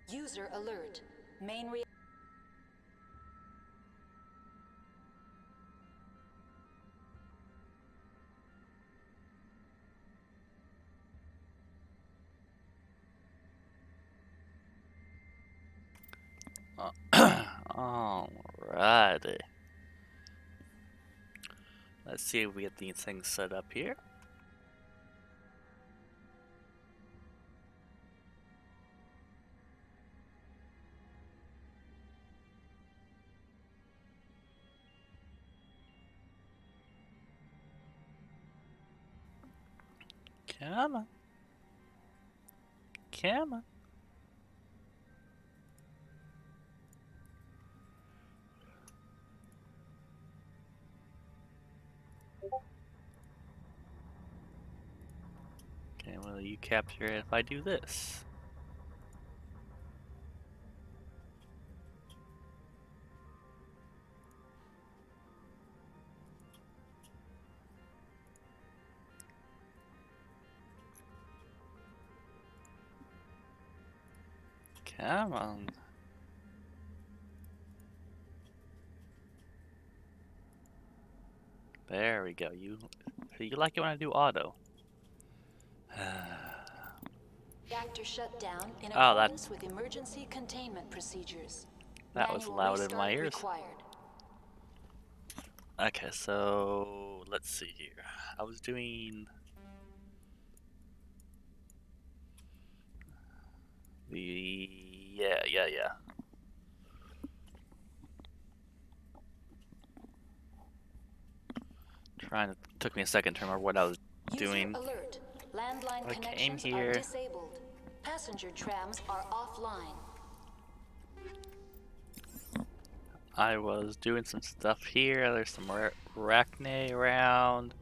User alert. Main re- Alrighty. Let's see if we get these things set up here. Come on. Come on. Okay, will you capture it if I do this? Come on. There we go. You like it when I do auto. reactor shut down in Oh, accordance with emergency containment procedures. that was Manual loud in my restart ears. required. Okay, so let's see here. I was doing the yeah. Took me a second to remember what I was doing. User alert. Landline I came connections are here. disabled. Passenger trams are offline. I was doing some stuff here. There's some arachne around.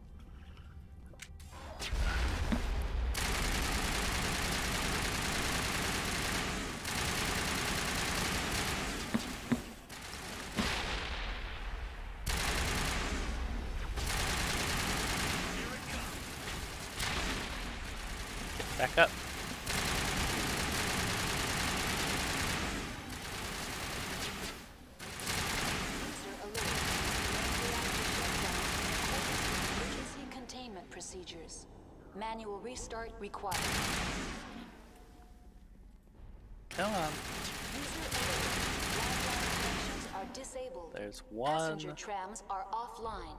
Get back up. User alert. Reactor shut down in accordance with emergency containment procedures. Manual restart required. Come on. User alert. Landline connections are disabled. There's one. Passenger trams are offline.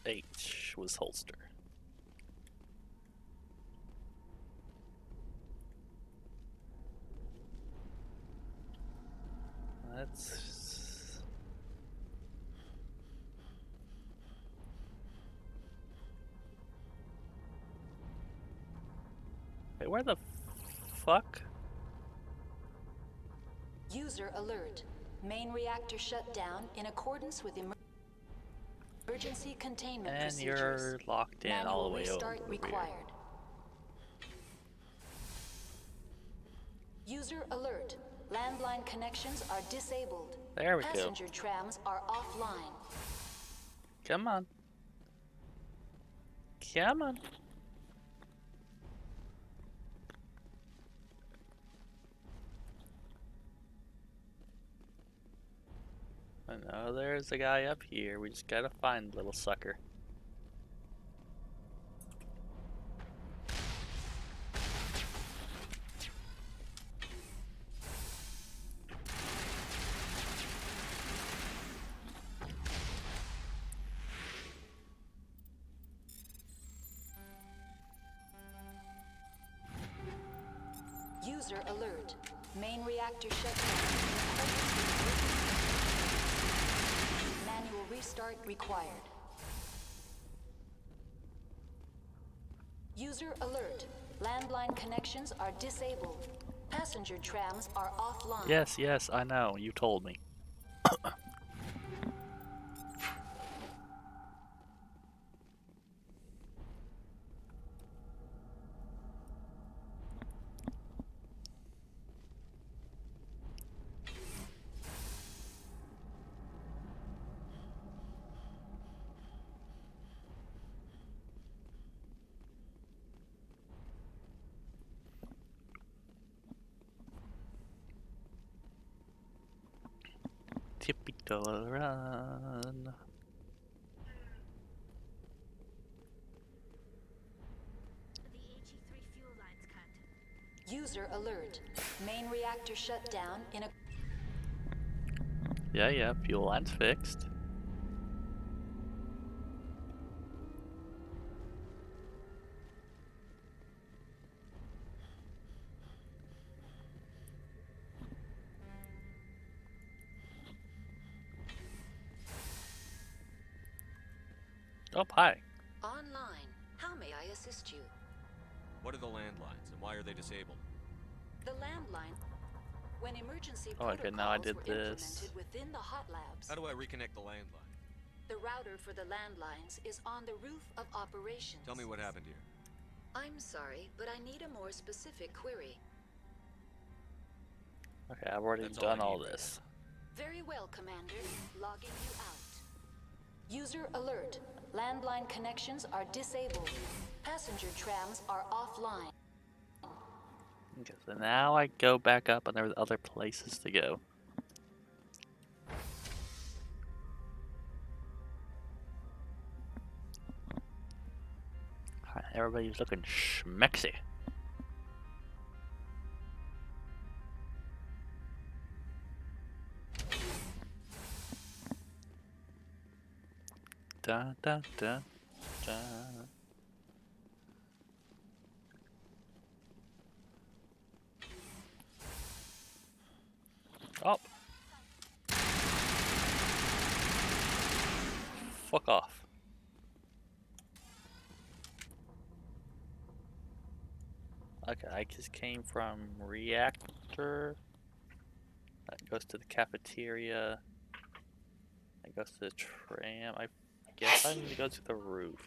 H was holster. Let's. Wait, where the fuck? User alert. Main reactor shut down in accordance with emergency containment And procedures. you're locked in Manual all the way restart over required. here. User alert. Landline connections are disabled. There we go. Passenger trams are offline. Come on. Come on. I know there's a guy up here. We just gotta find the little sucker. User alert. Main reactor shut down in accordance with emergency containment procedures. Manual restart required. User alert. Landline connections are disabled. Passenger trams are offline. Yes, I know. You told me. Typical run. The AG3 fuel lines cut. User alert. Main reactor shut down in a... Yeah, fuel line's fixed. Oh, hi. Online. How may I assist you? What are the landlines and why are they disabled? The landline. When emergency Oh, okay, now I protocols did were this. implemented within the hot labs, How do I reconnect the landline? the router for the landlines is on the roof of operations. Tell me what happened here. I'm sorry, but I need a more specific query. Okay, I've already That's all I done all need right this. Very well, Commander. Logging you out. User alert. Landline connections are disabled. Passenger trams are offline. Okay, so now I go back up and there's other places to go. Alright, everybody's looking schmexy. Da da da da. Oh. Fuck off. Okay, I just came from reactor. That goes to the cafeteria. That goes to the tram. I guess I need to go to the roof.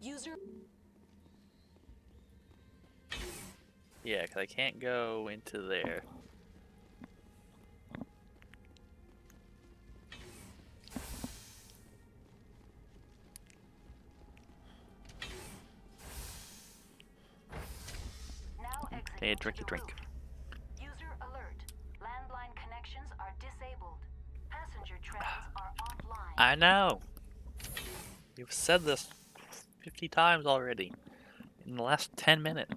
User... Yeah, 'cause I can't go into there. Now Okay, drink a drink. User alert. Landline connections are disabled. Passenger trams are offline. I know! You've said this 50 times already in the last 10 minutes.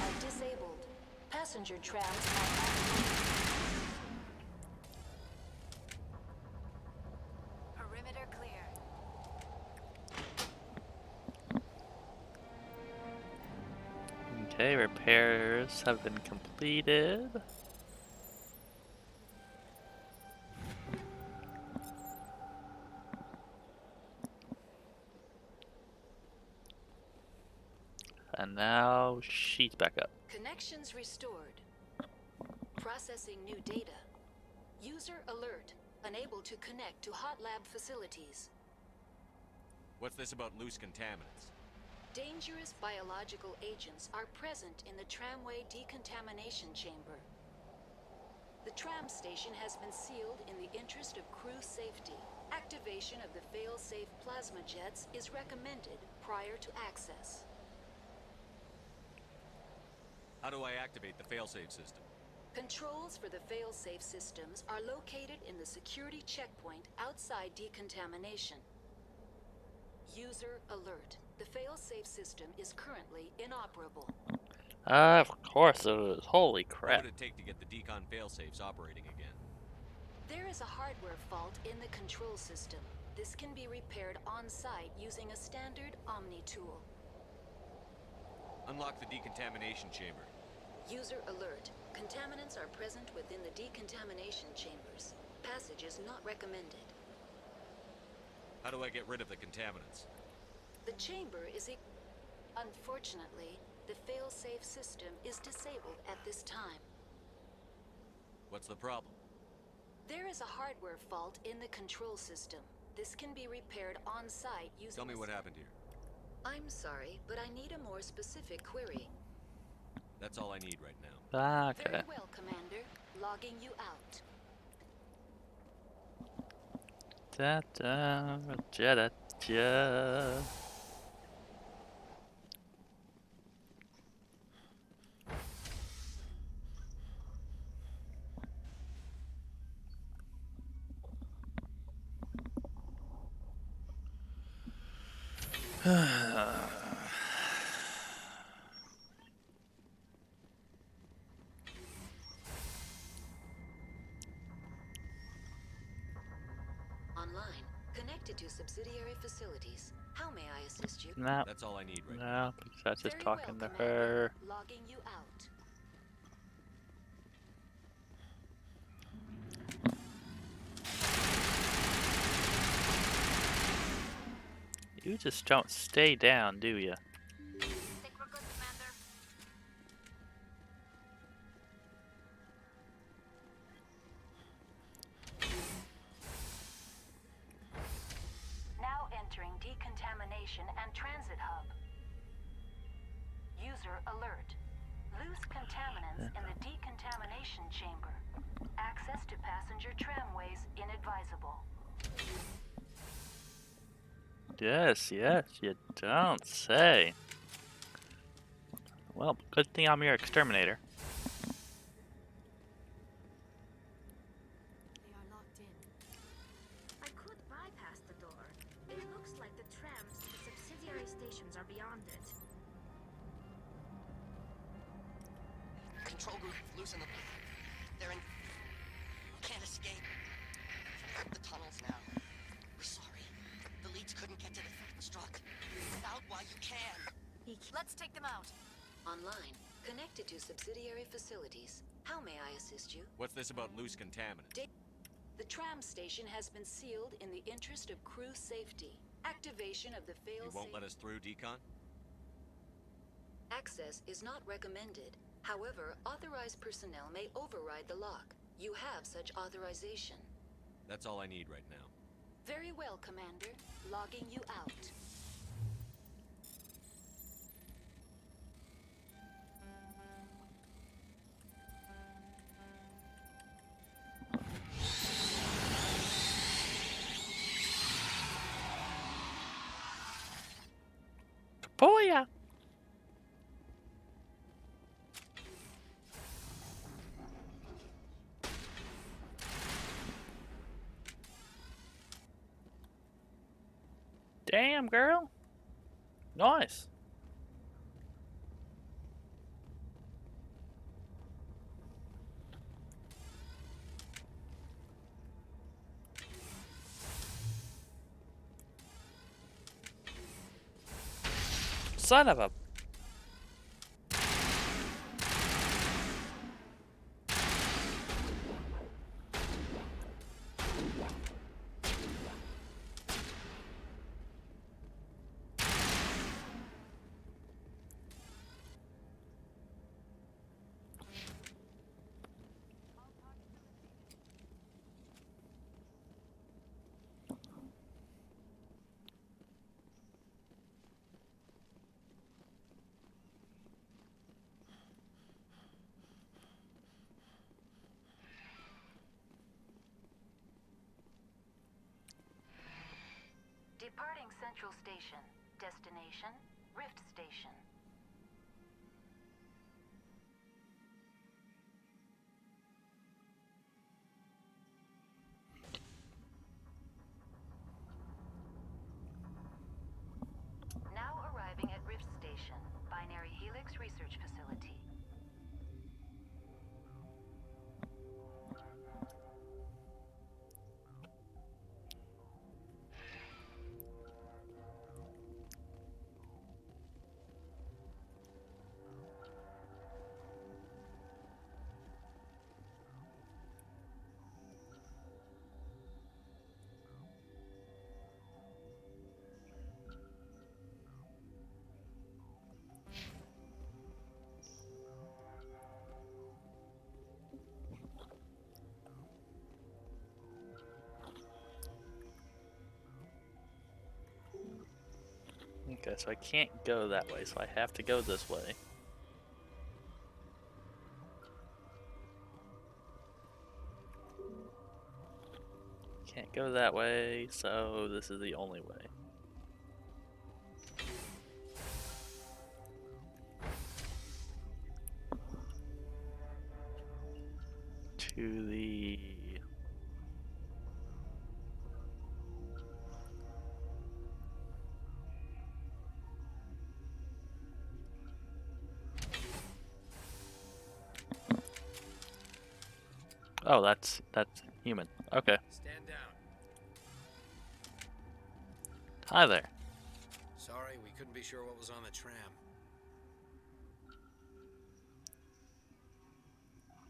Are disabled. Passenger trams are offline. Perimeter clear. Okay, repairs have been completed. And now she's back up. Connections restored. Processing new data. User alert. Unable to connect to hot lab facilities. What's this about loose contaminants? Dangerous biological agents are present in the tramway decontamination chamber. The tram station has been sealed in the interest of crew safety. Activation of the fail-safe plasma jets is recommended prior to access. How do I activate the failsafe system? Controls for the fail-safe systems are located in the security checkpoint outside decontamination. User alert. The fail-safe system is currently inoperable. Of course it was. Holy What crap. would it take to get the decon failsafes operating again? There is a hardware fault in the control system. This can be repaired on-site using a standard Omni tool. Unlock the decontamination chamber. User alert. Contaminants are present within the decontamination chambers. Passage is not recommended. How do I get rid of the contaminants? The chamber is Unfortunately, the fail-safe system is disabled at this time. What's the problem? There is a hardware fault in the control system. This can be repaired on-site using... Tell me what happened here. I'm sorry, but I need a more specific query. That's all I need right now. Ah, okay. Very well, Commander. Logging you out. Da da da da da. Online. Connected to subsidiary facilities. How may I assist you? No, That's all I need right now. no, because that's just Very talking well, to Commander. her. Logging you out. You just don't stay down, do you? Think we're good, Commander? Now entering decontamination and transit hub. User alert. Loose contaminants in the decontamination chamber. Access to passenger tramways inadvisable. Yes, yes, you don't say. Well, good thing I'm your exterminator. They are locked in. I could bypass the door. It looks like the trams to the subsidiary stations are beyond it. Control group, loosen them. They're in. Can't escape. The tunnels now. We're sorry. The leads couldn't get to the struck. Out while you can. Let's take them out. Online. Connected to subsidiary facilities. How may I assist you? What's this about loose contaminants? The tram station has been sealed in the interest of crew safety. Activation of the You fail-safe. won't let us through, Decon? Access is not recommended. However, authorized personnel may override the lock. You have such authorization. That's all I need right now. Very well, Commander. Logging you out. Kapoya! Damn, girl. Nice. Son of a... Departing Central Station. Destination, Rift Station. Now arriving at Rift Station, Binary Helix Research Facility. Okay, so I can't go that way, so I have to go this way. go that way, so this is the only way. To the... Oh, that's human. Okay. Stand down. Hi there. Sorry, we couldn't be sure what was on the tram.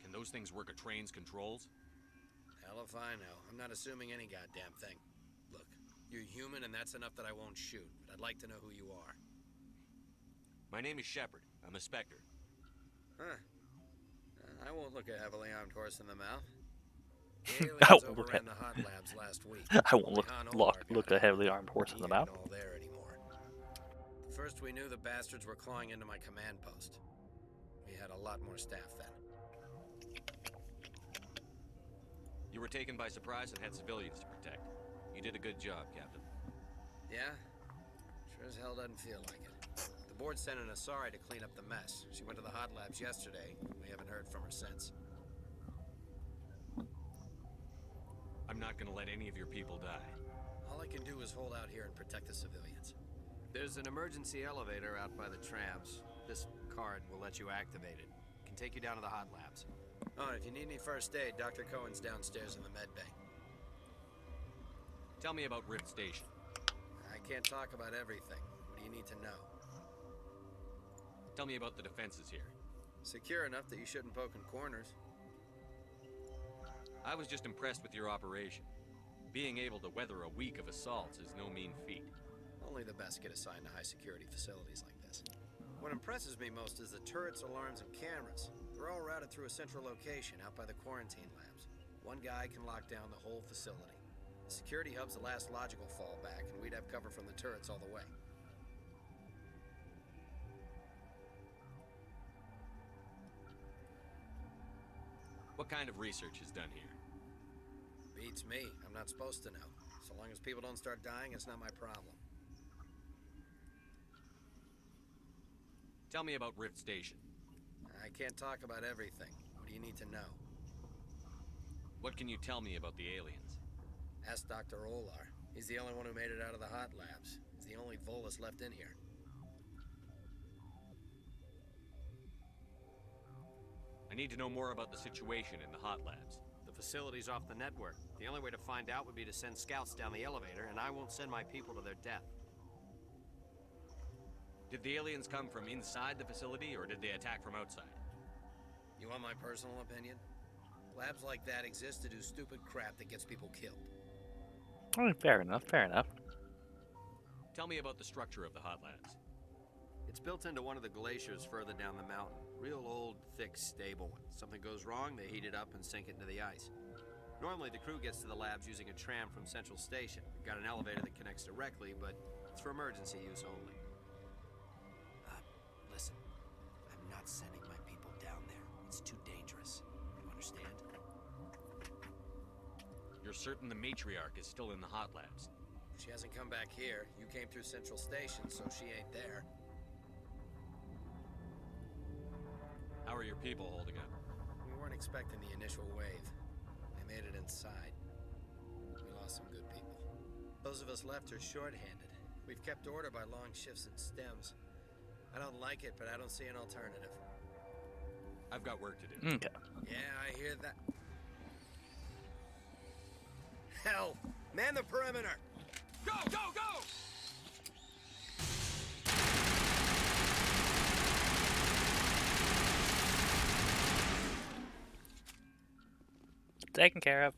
Can those things work a train's controls? Hell if I know. I'm not assuming any goddamn thing. Look, you're human and that's enough that I won't shoot, but I'd like to know who you are. My name is Shepard. I'm a Spectre. Huh. I won't look a heavily armed horse in the mouth. The I aliens won't look overran the hot labs last week. I won't Only look Han look, Olar got look a out. heavily armed horse in He the ain't mouth. all there anymore. First we knew the bastards were clawing into my command post. We had a lot more staff then. You were taken by surprise and had civilians to protect. You did a good job, Captain. Yeah? Sure as hell doesn't feel like it. The board sent an Asari to clean up the mess. She went to the hot labs yesterday. We haven't heard from her since. I'm not gonna let any of your people die. All I can do is hold out here and protect the civilians. There's an emergency elevator out by the trams. This card will let you activate it. Can take you down to the hot labs. Oh, and if you need any first aid, Dr. Cohen's downstairs in the med bay. Tell me about Rift Station. I can't talk about everything. What do you need to know? Tell me about the defenses here. Secure enough that you shouldn't poke in corners. I was just impressed with your operation. Being able to weather a week of assaults is no mean feat. Only the best get assigned to high-security facilities like this. What impresses me most is the turrets, alarms, and cameras. They're all routed through a central location out by the quarantine labs. One guy can lock down the whole facility. The security hub's the last logical fallback, and we'd have cover from the turrets all the way. What kind of research is done here? Beats me. I'm not supposed to know. So long as people don't start dying, it's not my problem. Tell me about Rift Station. I can't talk about everything. What do you need to know? What can you tell me about the aliens? Ask Dr. Olar. He's the only one who made it out of the hot labs. He's the only Volus left in here. I need to know more about the situation in the hot labs. The facility's off the network. The only way to find out would be to send scouts down the elevator, and I won't send my people to their death. Did the aliens come from inside the facility, or did they attack from outside? You want my personal opinion? Labs like that exist to do stupid crap that gets people killed. Oh, fair enough, fair enough. Tell me about the structure of the hot labs. It's built into one of the glaciers further down the mountain. Real old, thick, stable one. Something goes wrong, they heat it up and sink it into the ice. Normally, the crew gets to the labs using a tram from Central Station. We've got an elevator that connects directly, but it's for emergency use only. Listen, I'm not sending my people down there. It's too dangerous. You understand? You're certain the matriarch is still in the hot labs? She hasn't come back here. You came through Central Station, so she ain't there. How are your people holding up? We weren't expecting the initial wave. They made it inside. We lost some good people. Those of us left are short-handed. We've kept order by long shifts and stems. I don't like it, but I don't see an alternative. I've got work to do. Okay. Yeah, I hear that. Hell! Man the perimeter! Go, go, go! Taken care of.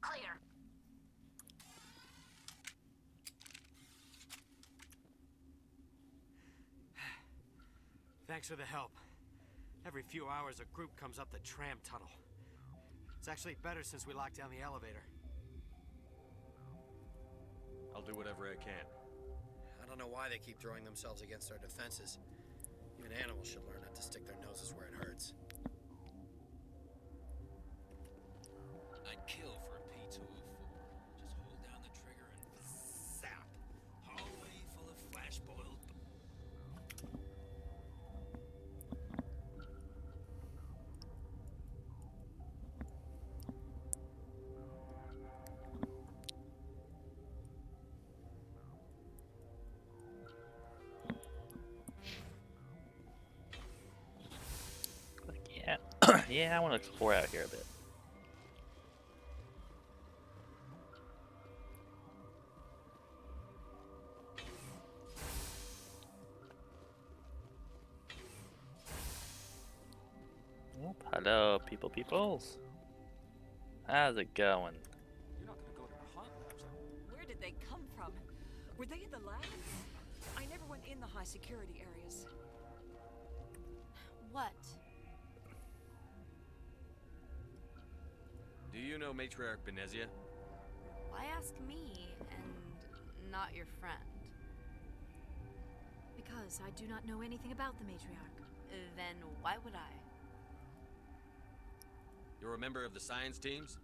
Clear. Thanks for the help. Every few hours, a group comes up the tram tunnel. It's actually better since we locked down the elevator. I'll do whatever I can. I don't know why they keep throwing themselves against our defenses. Even animals should learn not to stick their noses where it hurts. I'd kill for a P204. Yeah, I want to explore out here a bit. Oop, hello, peoples. How's it going? You're not gonna go to the hot labs, are you? Where did they come from? Were they in the lab? I never went in the high security areas. What? Do you know Matriarch Benezia? Why ask me and not your friend? Because I do not know anything about the matriarch. Then why would I? You're a member of the science teams?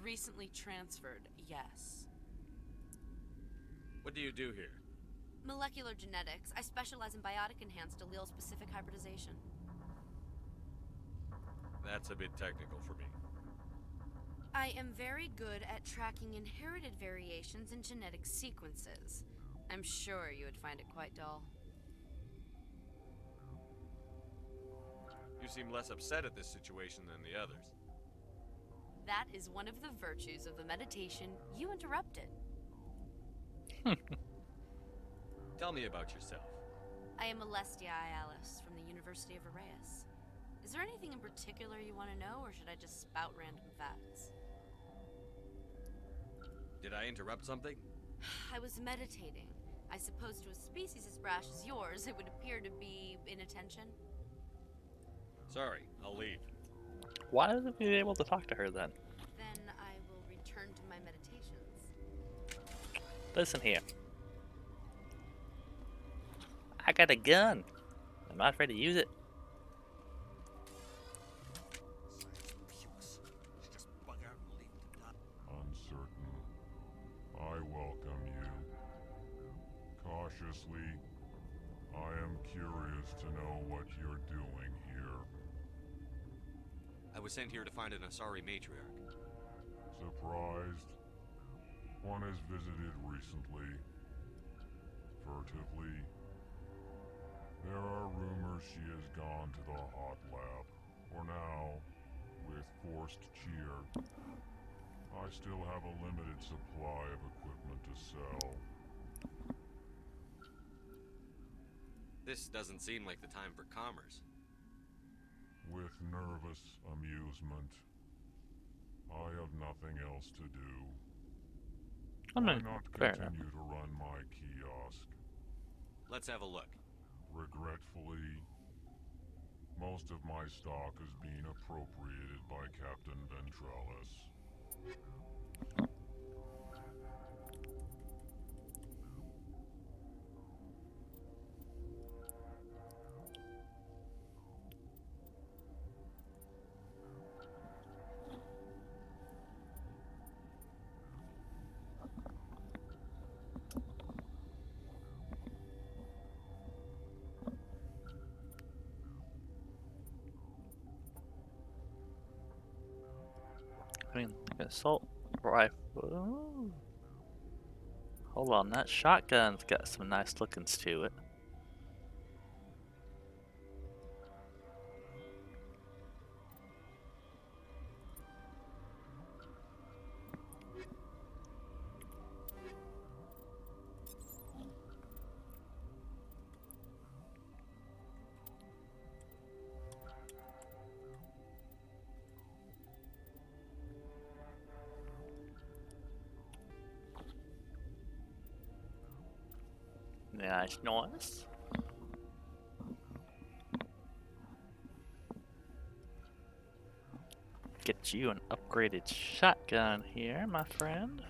Recently transferred, yes. What do you do here? Molecular genetics. I specialize in biotic-enhanced allele-specific hybridization. That's a bit technical for me. I am very good at tracking inherited variations in genetic sequences. I'm sure you would find it quite dull. You seem less upset at this situation than the others. That is one of the virtues of the meditation you interrupted. Tell me about yourself. I am Alestia Ialis from the University of Arraeus. Is there anything in particular you want to know, or should I just spout random facts? Did I interrupt something? I was meditating. I suppose to a species as brash as yours, it would appear to be inattention. Sorry, I'll leave. Why wasn't we able to talk to her then? Then I will return to my meditations. Listen here. I got a gun. I'm not afraid to use it. Uncertain. I welcome you. Cautiously, I am curious to know what you're doing here. I was sent here to find an Asari matriarch. Surprised? One has visited recently. Furtively. There are rumors she has gone to the hot lab. For now, with forced cheer, I still have a limited supply of equipment to sell. This doesn't seem like the time for commerce. With nervous amusement. I have nothing else to do. I Why mean, not fair enough. continue to run my kiosk? Let's have a look. Regretfully, most of my stock is being appropriated by Captain Ventralis. I mean, assault rifle. Ooh. Hold on, that shotgun's got some nice lookings to it. Nice, nice. Get you an upgraded shotgun here, my friend.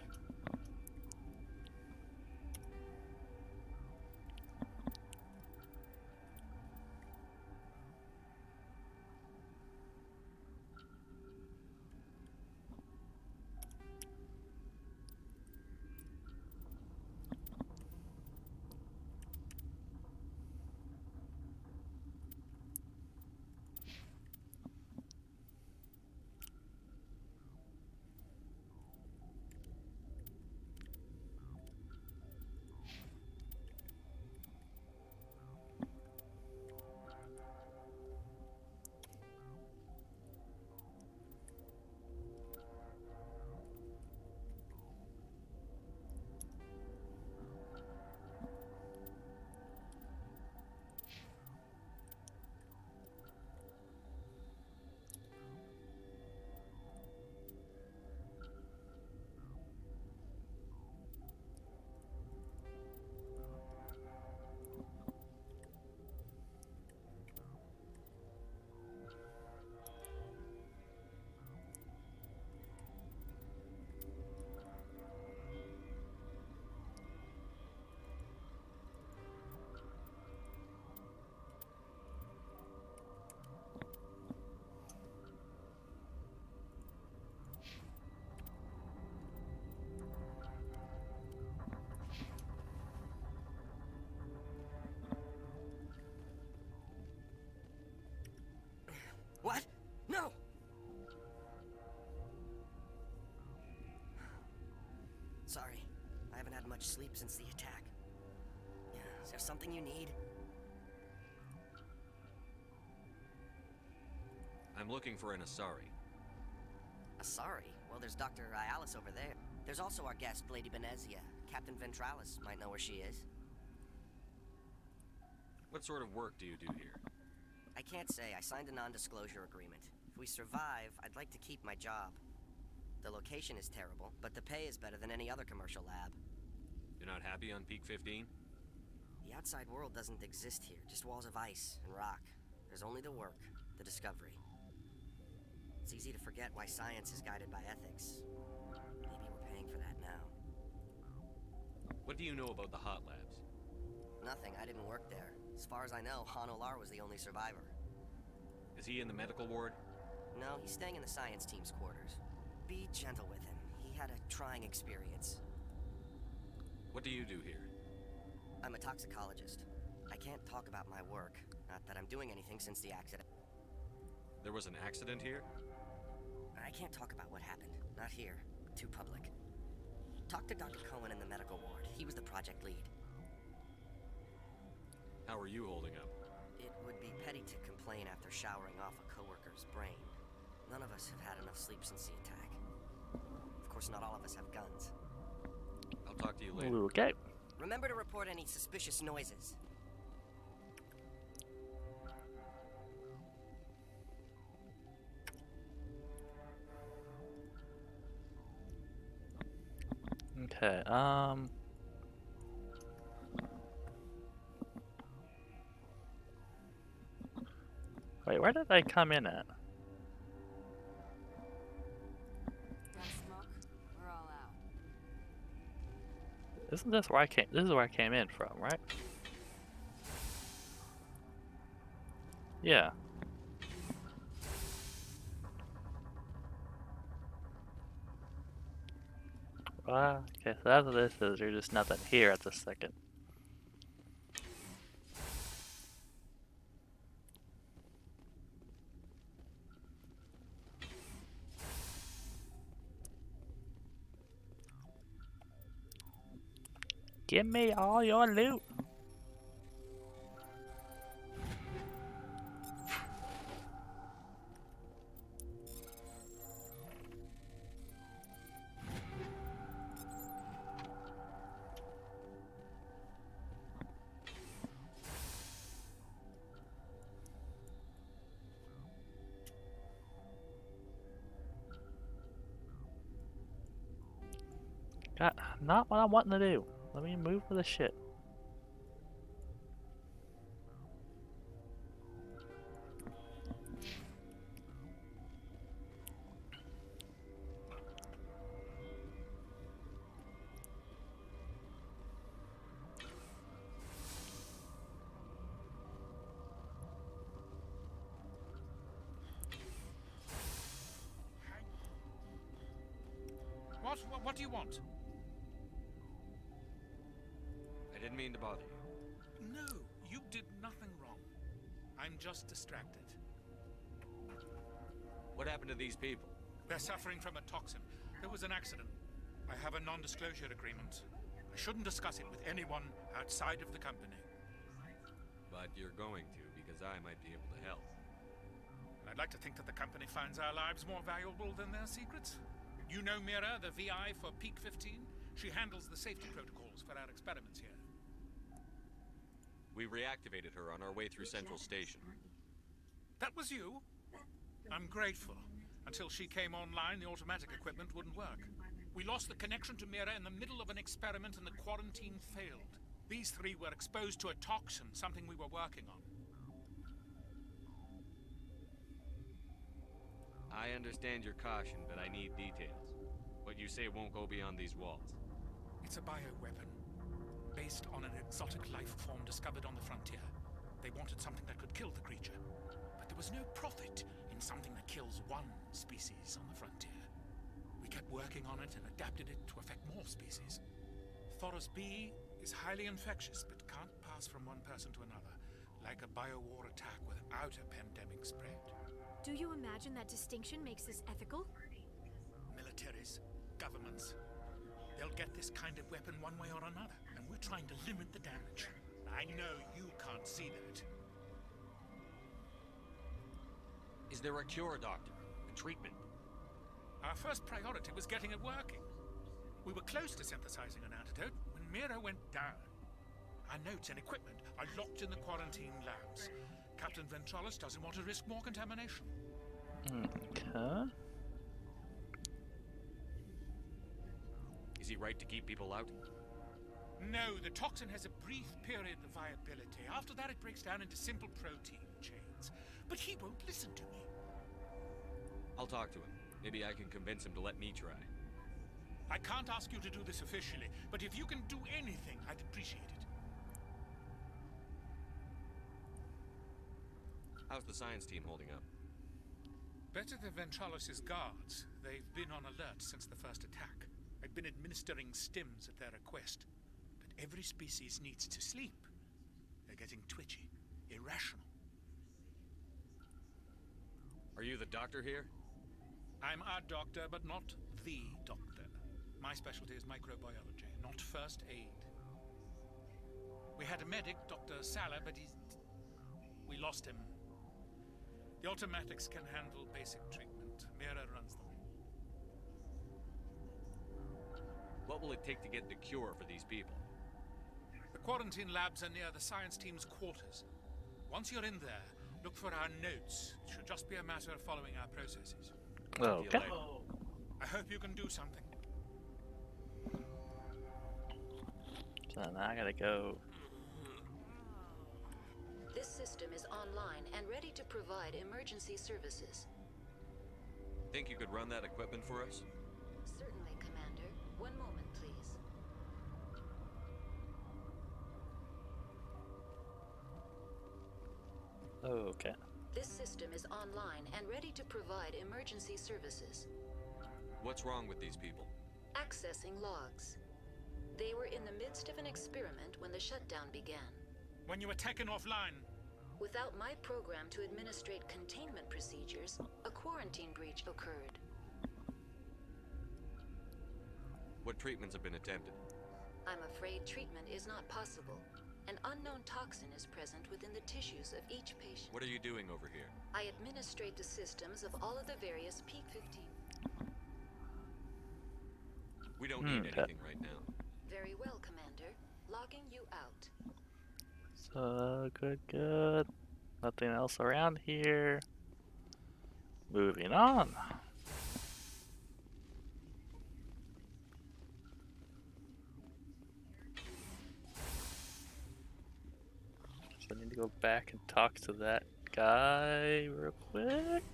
What? No! Sorry. I haven't had much sleep since the attack. Yeah, is there something you need? I'm looking for an Asari. Asari? Well, there's Dr. Ayalis over there. There's also our guest, Lady Benezia. Captain Ventralis might know where she is. What sort of work do you do here? I can't say. I signed a non-disclosure agreement. If we survive, I'd like to keep my job. The location is terrible, but the pay is better than any other commercial lab. You're not happy on Peak 15? The outside world doesn't exist here, just walls of ice and rock. There's only the work, the discovery. It's easy to forget why science is guided by ethics. Maybe we're paying for that now. What do you know about the hot labs? Nothing, I didn't work there. As far as I know, Han Olar was the only survivor. Is he in the medical ward? No, he's staying in the science team's quarters. Be gentle with him. He had a trying experience. What do you do here? I'm a toxicologist. I can't talk about my work. Not that I'm doing anything since the accident. There was an accident here? I can't talk about what happened. Not here. Too public. Talk to Dr. Cohen in the medical ward. He was the project lead. How are you holding up? It would be petty to complain after showering off a coworker's brain. None of us have had enough sleep since the attack. Of course, not all of us have guns. I'll talk to you later. Okay. Remember to report any suspicious noises. Okay, wait, where did I come in at? Got smoke? We're all out. Isn't this where I came? This is where I came in from, right? Yeah. Okay, so that's what this is. There's just nothing here at this second. Give me all your loot. God, not what I'm wanting to do. Let me move for the shit. What do you want? I didn't mean to bother you. No, you did nothing wrong. I'm just distracted. What happened to these people? They're suffering from a toxin. There was an accident. I have a non-disclosure agreement. I shouldn't discuss it with anyone outside of the company. But you're going to, because I might be able to help. I'd like to think that the company finds our lives more valuable than their secrets. You know Mira, the VI for Peak 15? She handles the safety protocols for our experiments here. We reactivated her on our way through Central Station. That was you? I'm grateful. Until she came online, the automatic equipment wouldn't work. We lost the connection to Mira in the middle of an experiment and the quarantine failed. These three were exposed to a toxin, something we were working on. I understand your caution, but I need details. What you say won't go beyond these walls. It's a bioweapon, based on an exotic life form discovered on the frontier. They wanted something that could kill the creature, but there was no profit in something that kills one species on the frontier. We kept working on it and adapted it to affect more species. Thoros B is highly infectious, but can't pass from one person to another. like a biowar attack without a pandemic spread. Do you imagine that distinction makes this ethical? Militaries, governments, they'll get this kind of weapon one way or another, and we're trying to limit the damage. I know you can't see that. Is there a cure, Doctor? A treatment? Our first priority was getting it working. We were close to synthesizing an antidote when Mira went down. Our notes and equipment are locked in the quarantine labs. Captain Ventralis doesn't want to risk more contamination. Okay. Is he right to keep people out? No, the toxin has a brief period of viability. After that, it breaks down into simple protein chains. But he won't listen to me. I'll talk to him. Maybe I can convince him to let me try. I can't ask you to do this officially, but if you can do anything, I'd appreciate it. How's the science team holding up? Better than Ventralis' guards. They've been on alert since the first attack. I've been administering stims at their request. But every species needs to sleep. They're getting twitchy, irrational. Are you the doctor here? I'm a doctor, but not the doctor. My specialty is microbiology, not first aid. We had a medic, Dr. Sala, but we lost him. The automatics can handle basic treatment. Mira runs them. What will it take to get the cure for these people? The quarantine labs are near the science team's quarters. Once you're in there, look for our notes. It should just be a matter of following our processes. Okay. I hope you can do something. So now I gotta go. This system is online and ready to provide emergency services. Think you could run that equipment for us? Certainly, Commander. One moment, please. Okay. This system is online and ready to provide emergency services. What's wrong with these people? Accessing logs. They were in the midst of an experiment when the shutdown began. When you were taken offline. Without my program to administrate containment procedures, a quarantine breach occurred. What treatments have been attempted? I'm afraid treatment is not possible. An unknown toxin is present within the tissues of each patient. What are you doing over here? I administrate the systems of all of the various Peak 15. We don't need anything right now. Very well, Commander. Logging you out. So, good. Nothing else around here. Moving on. So I need to go back and talk to that guy real quick.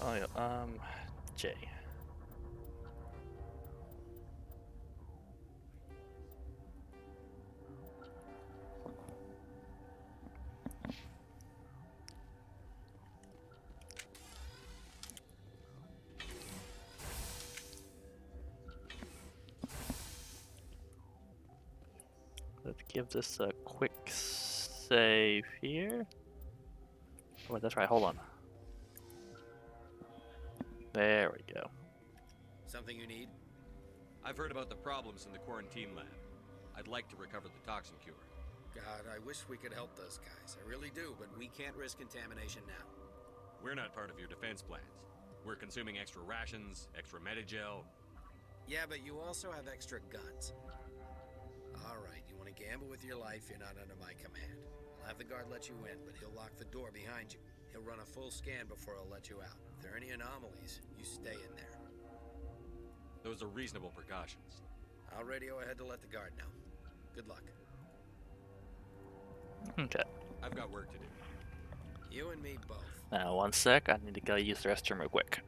Oh yeah, Jay. Let's give this a quick save here. Oh, that's right, hold on. There we go. Something you need? I've heard about the problems in the quarantine lab. I'd like to recover the toxin cure. God, I wish we could help those guys. I really do, but we can't risk contamination now. We're not part of your defense plans. We're consuming extra rations, extra Medigel. Yeah, but you also have extra guns. Alright, you want to gamble with your life, you're not under my command. I'll have the guard let you in, but he'll lock the door behind you. He'll run a full scan before he'll let you out. If there are any anomalies, you stay in there. Those are reasonable precautions. I'll radio ahead to let the guard know. Good luck. Okay. I've got work to do. You and me both. Now, one sec. I need to go use the restroom real quick.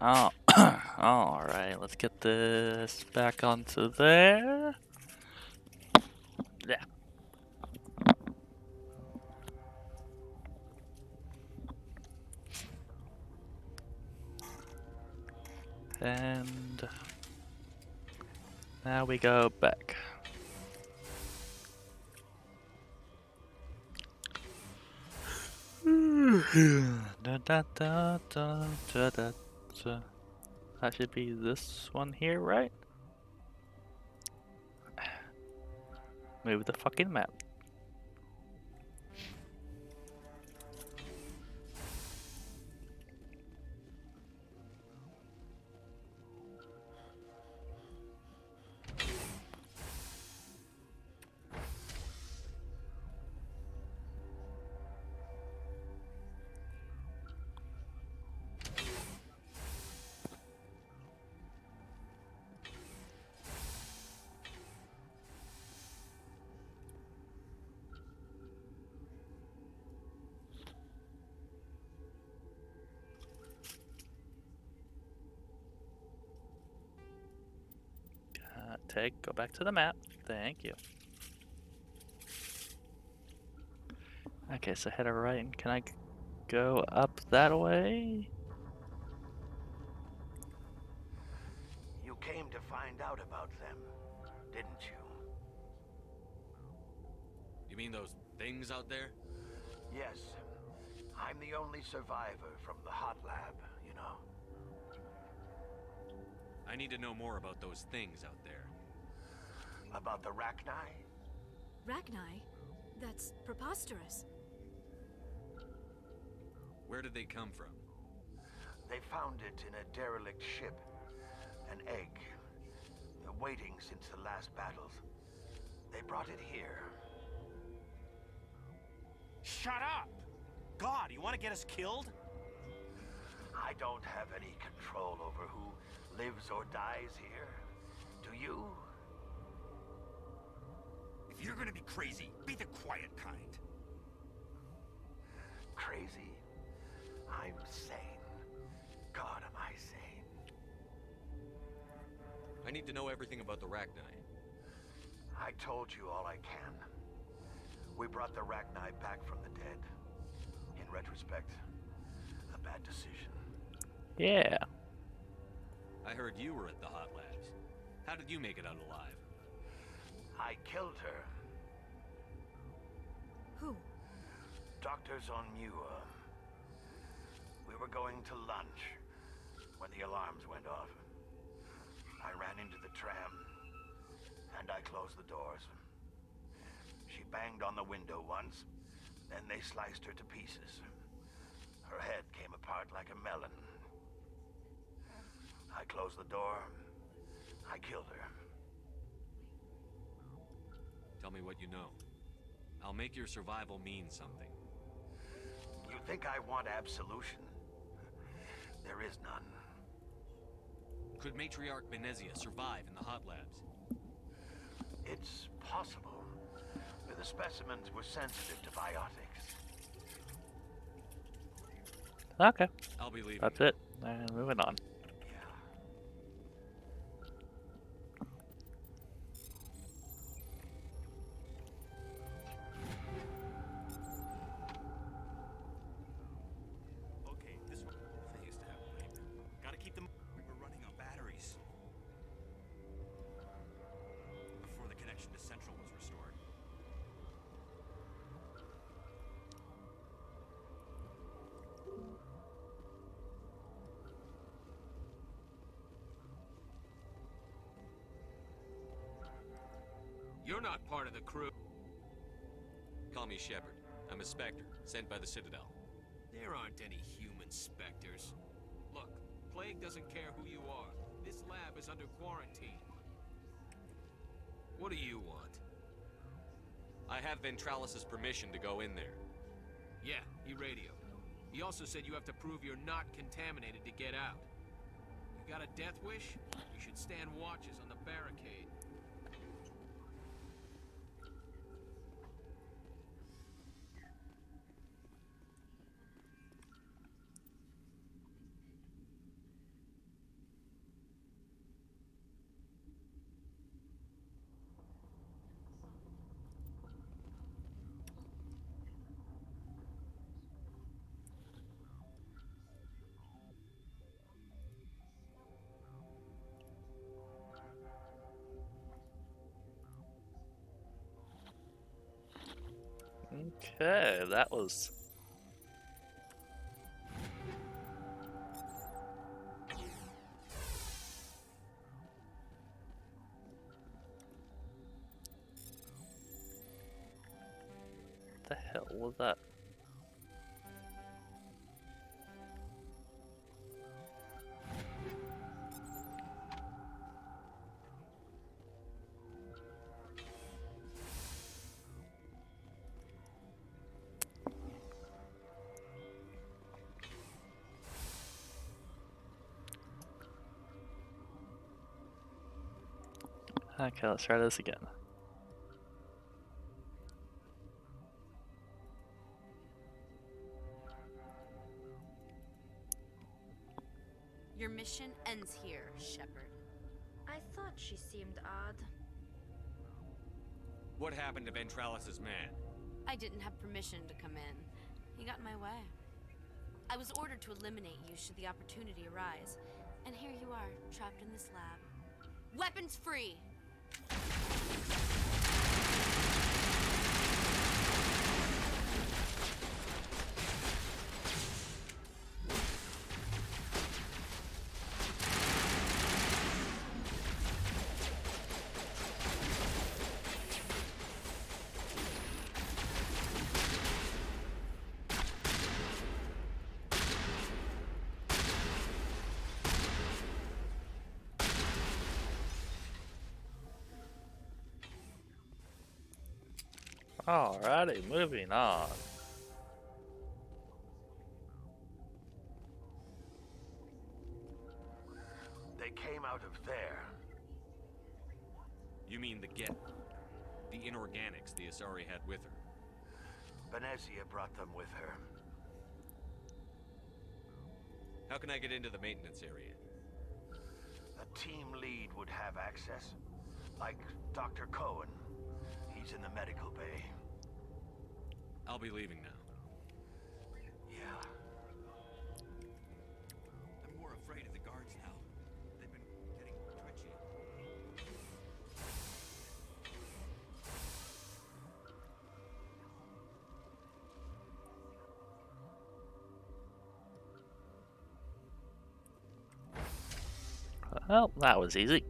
Oh, alright, let's get this back onto there. Yeah. And now we go back. Da, da, da, da, da, da, da. That should be this one here, right? Move the fucking map. Go back to the map. Thank you. Okay, so head right, and can I go up that way? You came to find out about them, didn't you? You mean those things out there? Yes. I'm the only survivor from the hot lab, you know. I need to know more about those things out there. About the Rachni? Rachni? That's preposterous. Where did they come from? They found it in a derelict ship. An egg. Waiting since the last battles. They brought it here. Shut up! God, you want to get us killed? I don't have any control over who lives or dies here. Do you? If you're gonna be crazy, be the quiet kind. Crazy? I'm sane. God, am I sane? I need to know everything about the Rachni. I told you all I can. We brought the Rachni back from the dead. In retrospect, a bad decision. Yeah. I heard you were at the hot labs. How did you make it out alive? I killed her. Who? Dr. Zonmua. We were going to lunch when the alarms went off. I ran into the tram, and I closed the doors. She banged on the window once, then they sliced her to pieces. Her head came apart like a melon. I closed the door. I killed her. Tell me what you know. I'll make your survival mean something. You think I want absolution? There is none. Could Matriarch Benezia survive in the hot labs? It's possible. The specimens were sensitive to biotics. Okay. I'll be leaving. That's it. And moving on. Okay, this one. They used to have a name. Gotta keep them. We were running on batteries. Before the connection to Central was restored. You're not part of the crew. Call me Shepard. I'm a Spectre, sent by the Citadel. There aren't any human specters. Look, Plague doesn't care who you are. This lab is under quarantine. What do you want? I have Ventralis' permission to go in there. Yeah, he radioed. He also said you have to prove you're not contaminated to get out. You got a death wish? You should stand watches on the barricade. Okay, that was... What the hell was that? Okay, let's try this again. Your mission ends here, Shepard. I thought she seemed odd. What happened to Ventralis' man? I didn't have permission to come in. He got in my way. I was ordered to eliminate you should the opportunity arise. And here you are, trapped in this lab. Weapons free! Alrighty, moving on. They came out of there. You mean the Get? The inorganics the Asari had with her? Benezia brought them with her. How can I get into the maintenance area? A team lead would have access. Like Dr. Cohen. He's in the medical bay. I'll be leaving now. Yeah. I'm more afraid of the guards now. They've been getting twitchy. Well, that was easy.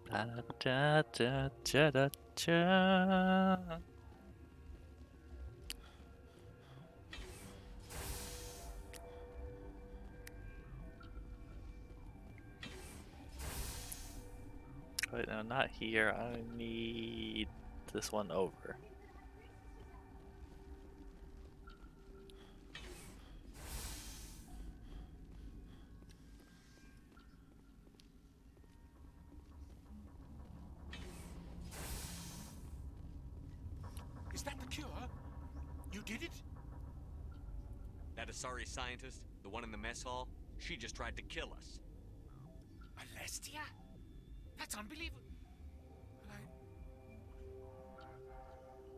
Da, da, da, da, da, da. Wait, no, not here. I need this one over. Is that the cure? You did it? That Asari scientist, the one in the mess hall, she just tried to kill us. Alestia? That's unbelievable.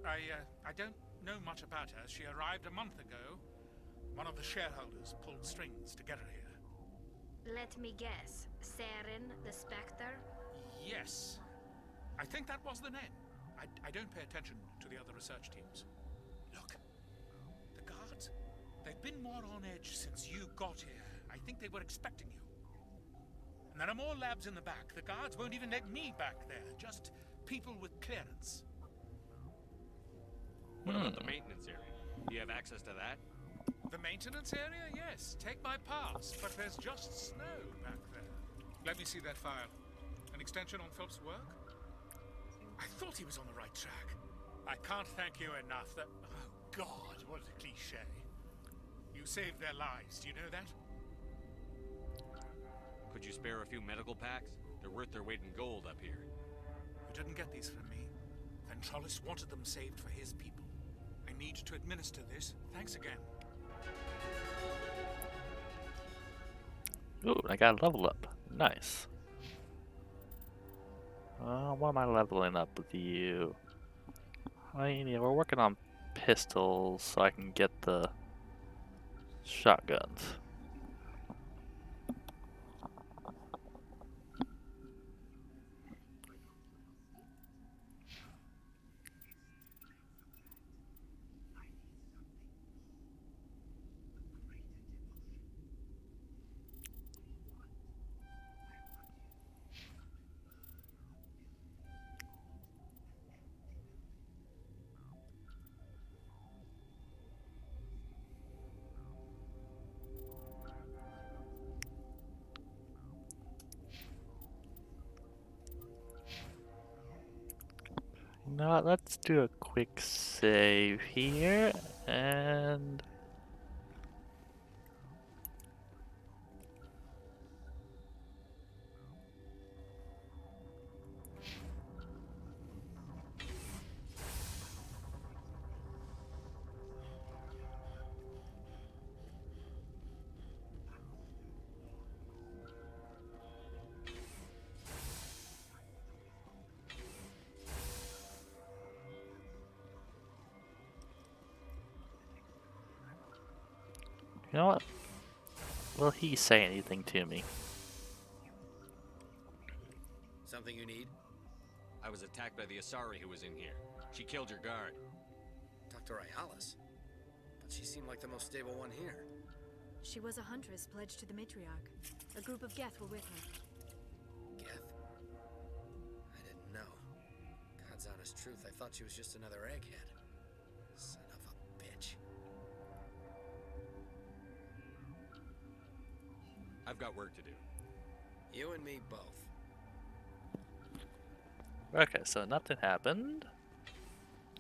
I don't know much about her. She arrived a month ago. One of the shareholders pulled strings to get her here. Let me guess. Saren, the Spectre? Yes. I think that was the name. I don't pay attention to the other research teams. Look, the guards, they've been more on edge since you got here. I think they were expecting you. And there are more labs in the back. The guards won't even let me back there. Just people with clearance. What about the maintenance area? Do you have access to that? The maintenance area? Yes. Take my pass. But there's just snow back there. Let me see that file. An extension on Phelps' work? I thought he was on the right track. I can't thank you enough. That... Oh, God, what a cliche. You saved their lives. Do you know that? Could you spare a few medical packs? They're worth their weight in gold up here. You didn't get these from me. Ventralis wanted them saved for his people. I need to administer this. Thanks again. Ooh, I got a level up. Nice. What am I leveling up with you? I mean, yeah, we're working on pistols so I can get the shotguns. No, let's do a quick save here and you know what? Will he say anything to me? Something you need? I was attacked by the Asari who was in here. She killed your guard. Dr. Ayalis? But she seemed like the most stable one here. She was a huntress pledged to the matriarch. A group of Geth were with her. Geth? I didn't know. God's honest truth, I thought she was just another egghead. Son of a bitch. I've got work to do. You and me both. Okay, so nothing happened.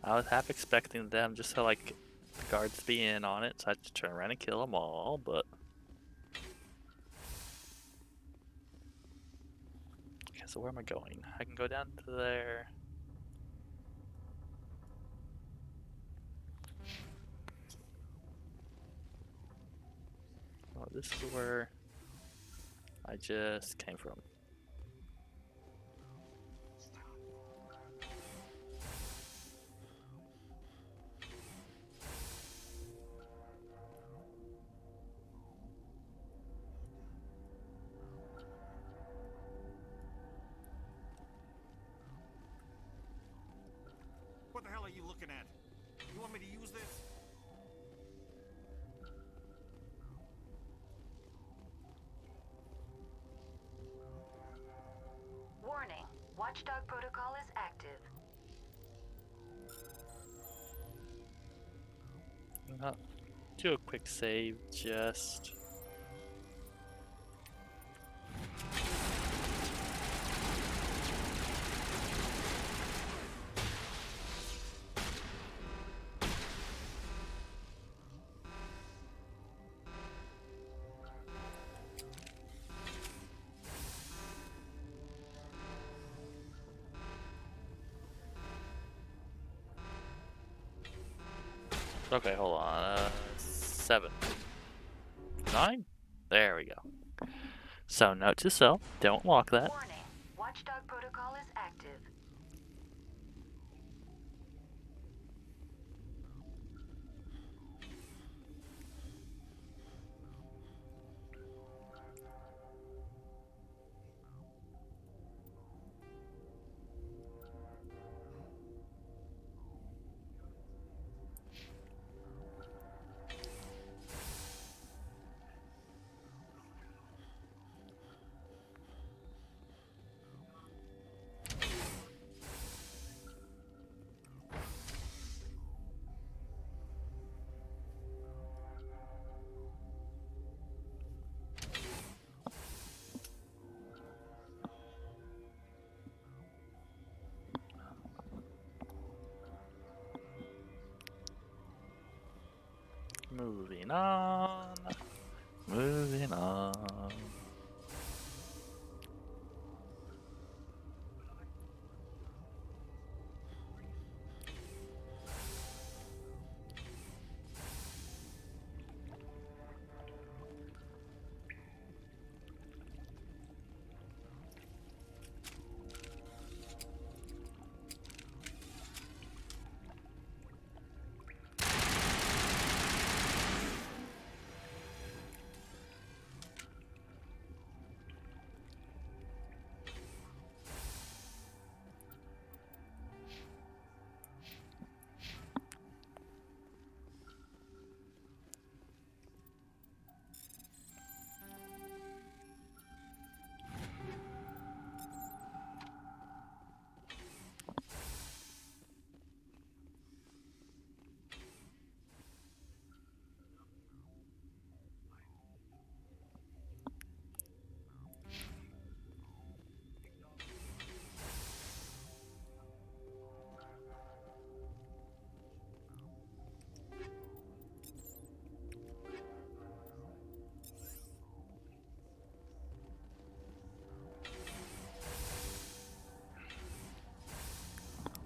I was half expecting them just to like the guards be in on it, so I had to turn around and kill them all, but okay, so where am I going? I can go down to there. Oh, this is where I just came from. What the hell are you looking at? You want me to use this? Warning, Watchdog protocol is active. Do a quick save, just. Okay, hold on. 7. 9? There we go. So, note to self, don't lock that. Warning, Watchdog protocol is active. Moving on. Moving on.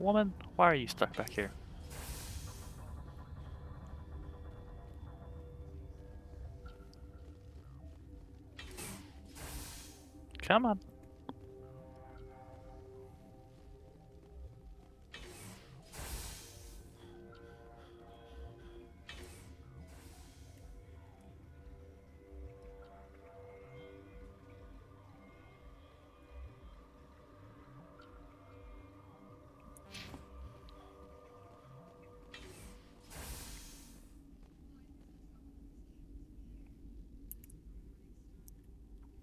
Woman, why are you stuck back here? Come on.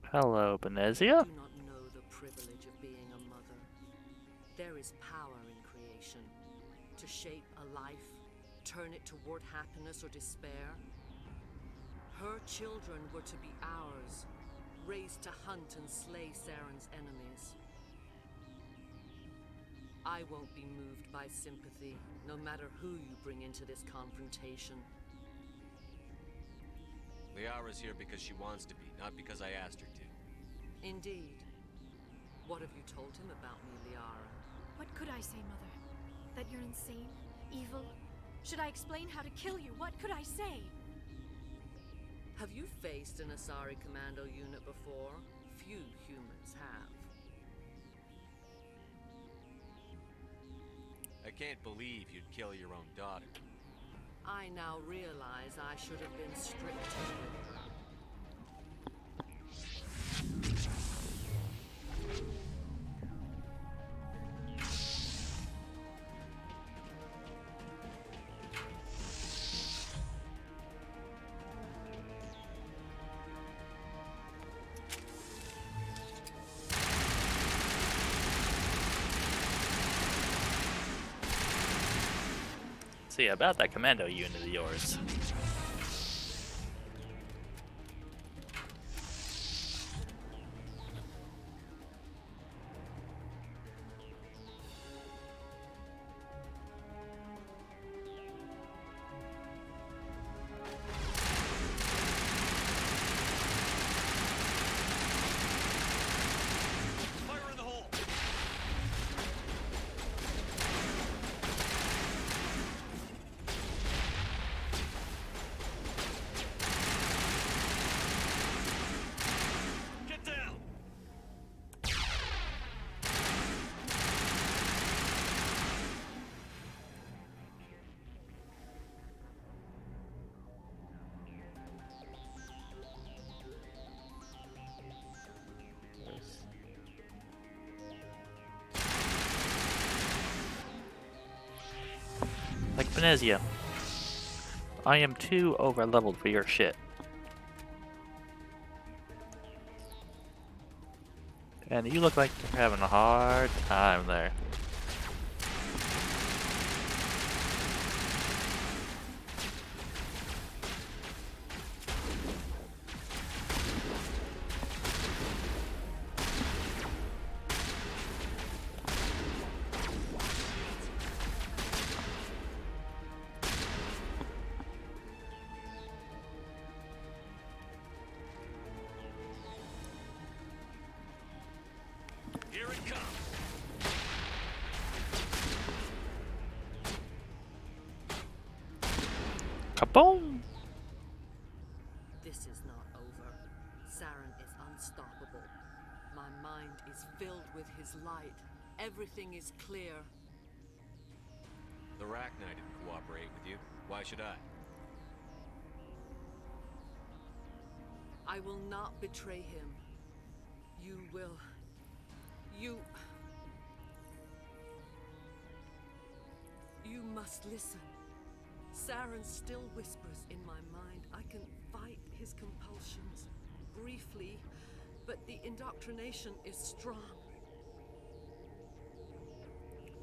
Hello, Benezia. I do not know the privilege of being a mother. There is power in creation. To shape a life, turn it toward happiness or despair. Her children were to be ours, raised to hunt and slay Saren's enemies. I won't be moved by sympathy, no matter who you bring into this confrontation. Liara's here because she wants to be, not because I asked her to. Indeed. What have you told him about me, Liara? What could I say, Mother? That you're insane? Evil? Should I explain how to kill you? What could I say? Have you faced an Asari commando unit before? Few humans have. I can't believe you'd kill your own daughter. I now realize I should have been stricter with her. See, about that commando unit of yours. Fire in the hole! Get down! Like Benezia. I am too over leveled for your shit. And you look like you're having a hard time there. Here it comes! Kaboom! This is not over. Saren is unstoppable. My mind is filled with his light. Everything is clear. The Rachni didn't cooperate with you. Why should I? I will not betray him. You will... You must listen. Saren still whispers in my mind. I can fight his compulsions briefly, but the indoctrination is strong.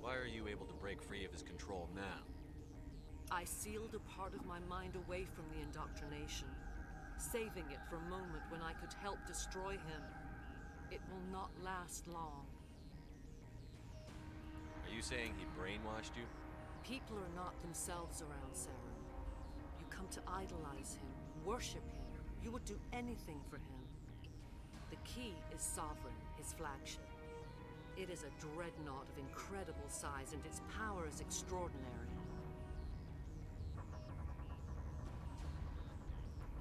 Why are you able to break free of his control now? I sealed a part of my mind away from the indoctrination, saving it for a moment when I could help destroy him. It will not last long. Are you saying he brainwashed you? People are not themselves around Saren. You come to idolize him, worship him. You would do anything for him. The key is Sovereign, his flagship. It is a dreadnought of incredible size, and its power is extraordinary.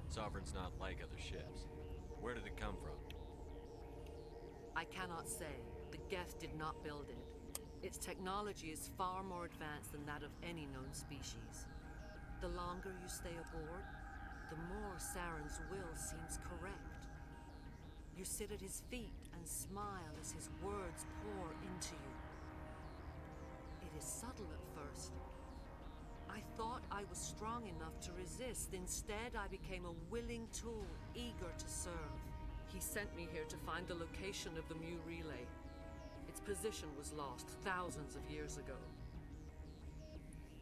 Sovereign's not like other ships. Where did it come from? I cannot say. The Geth did not build it. Its technology is far more advanced than that of any known species. The longer you stay aboard, the more Saren's will seems correct. You sit at his feet and smile as his words pour into you. It is subtle at first. I thought I was strong enough to resist. Instead, I became a willing tool, eager to serve. He sent me here to find the location of the Mu relay. Its position was lost thousands of years ago.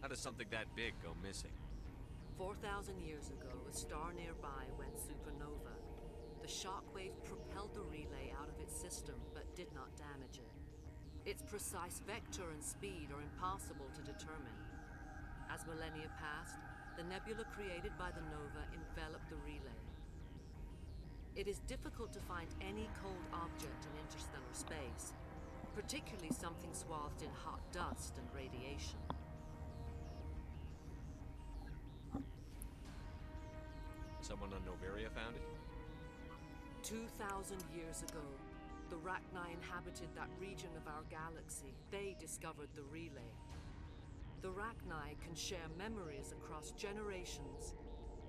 How does something that big go missing? 4,000 years ago, a star nearby went supernova. The shockwave propelled the relay out of its system, but did not damage it. Its precise vector and speed are impossible to determine. As millennia passed, the nebula created by the nova enveloped the relay. It is difficult to find any cold object in interstellar space, particularly something swathed in hot dust and radiation. Someone on Noveria found it? 2,000 years ago, the Rachni inhabited that region of our galaxy. They discovered the relay. The Rachni can share memories across generations.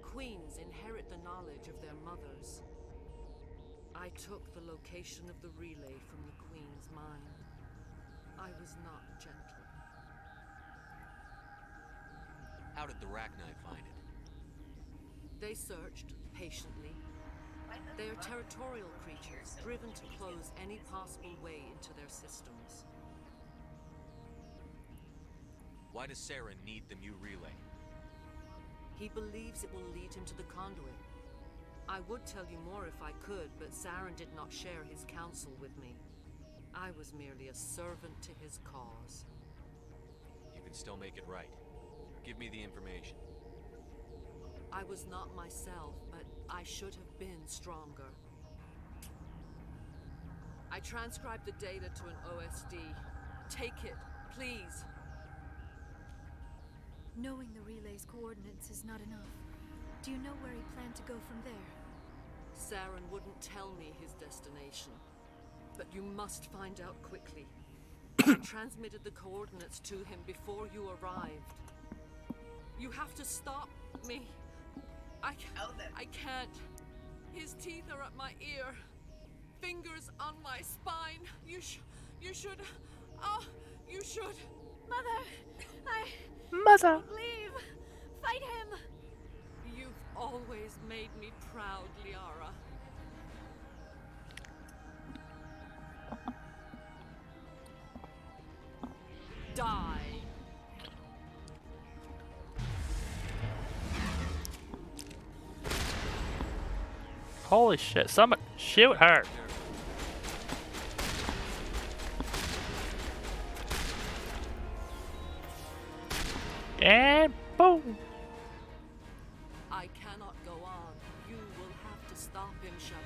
Queens inherit the knowledge of their mothers. I took the location of the relay from the Queen's mind. I was not gentle. How did the Rachni find it? They searched patiently. They are territorial creatures, driven to close any possible way into their systems. Why does Saren need the Mu relay? He believes it will lead him to the conduit. I would tell you more if I could, but Saren did not share his counsel with me. I was merely a servant to his cause. You can still make it right. Give me the information. I was not myself, but I should have been stronger. I transcribed the data to an OSD. Take it, please. Knowing the relay's coordinates is not enough. Do you know where he planned to go from there? Saren wouldn't tell me his destination. But you must find out quickly. I transmitted the coordinates to him before you arrived. You have to stop me. I can't. His teeth are at my ear. Fingers on my spine. You should. Oh, you should. Mother! Mother! Don't leave! Fight him! You've always made me proud, Liara. Die. Holy shit, someone shoot her! And boom! I cannot go on. You will have to stop him, Shepard.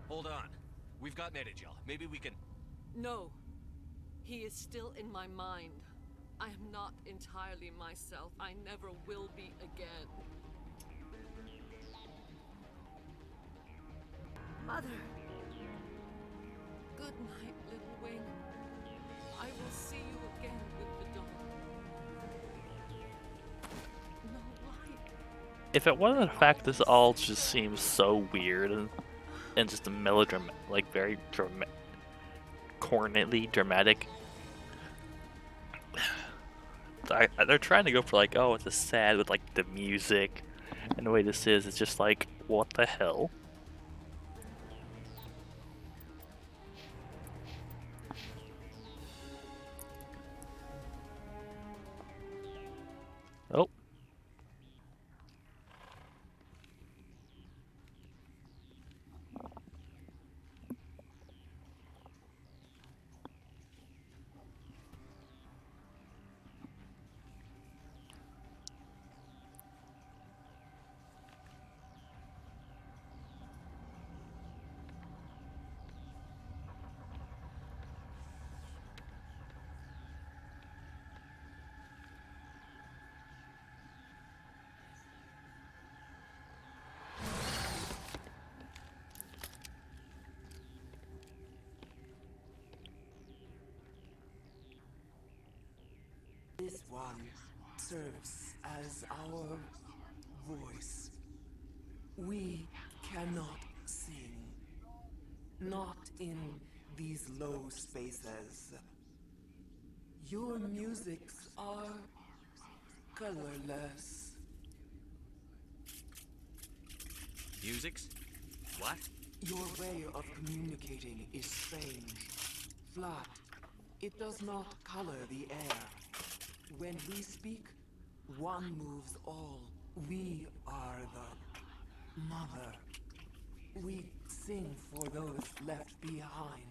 Hold on. We've got Metagel. Maybe we can... No. He is still in my mind. I am not entirely myself. I never will be again. Mother! Good night, little wing. I will see you again with the dawn. No light. If it wasn't the fact this all just seems so weird and just a melodrama, like very cornetly dramatic. They're trying to go for like, oh, it's a sad with like the music, and the way this is, it's just like, what the hell? Oh. This one serves as our voice. We cannot sing. Not in these low spaces. Your musics are colorless. Musics? What? Your way of communicating is strange. Flat. It does not color the air. When we speak, one moves all. We are the mother. We sing for those left behind.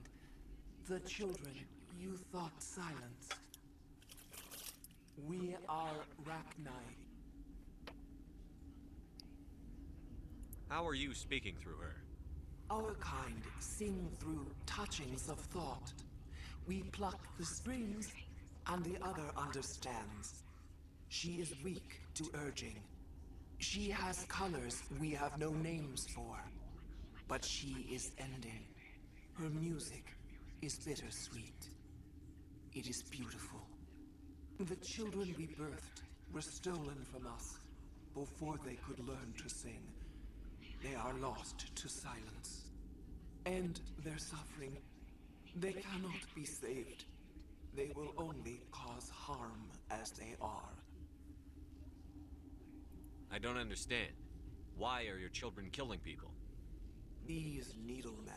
The children you thought silenced. We are Rachni. How are you speaking through her? Our kind sing through touchings of thought. We pluck the strings, and the other understands. She is weak to urging. She has colors we have no names for. But she is ending. Her music is bittersweet. It is beautiful. The children we birthed were stolen from us before they could learn to sing. They are lost to silence. And their suffering, they cannot be saved. They will only cause harm as they are. I don't understand. Why are your children killing people? These needlemen,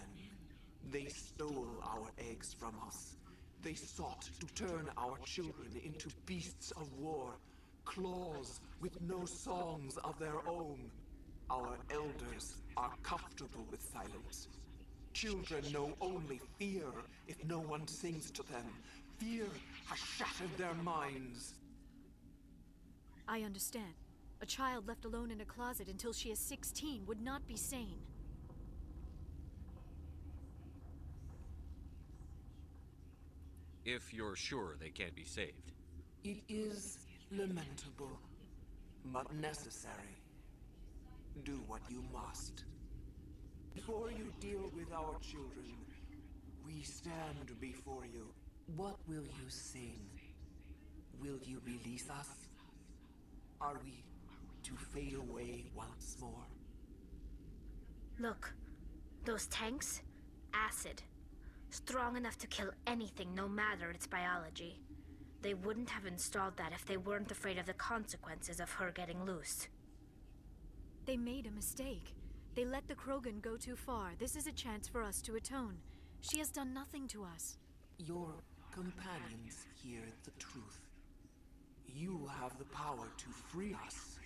they stole our eggs from us. They sought to turn our children into beasts of war, claws with no songs of their own. Our elders are comfortable with silence. Children know only fear if no one sings to them. Fear has shattered their minds. I understand. A child left alone in a closet until she is 16 would not be sane. If you're sure they can't be saved. It is lamentable, but necessary. Do what you must. Before you deal with our children, we stand before you. What will you sing? Will you release us? Are we to fade away once more? Look, those tanks? Acid. Strong enough to kill anything, no matter its biology. They wouldn't have installed that if they weren't afraid of the consequences of her getting loose. They made a mistake. They let the Krogan go too far. This is a chance for us to atone. She has done nothing to us. Your companions hear the truth. You have the power to free us,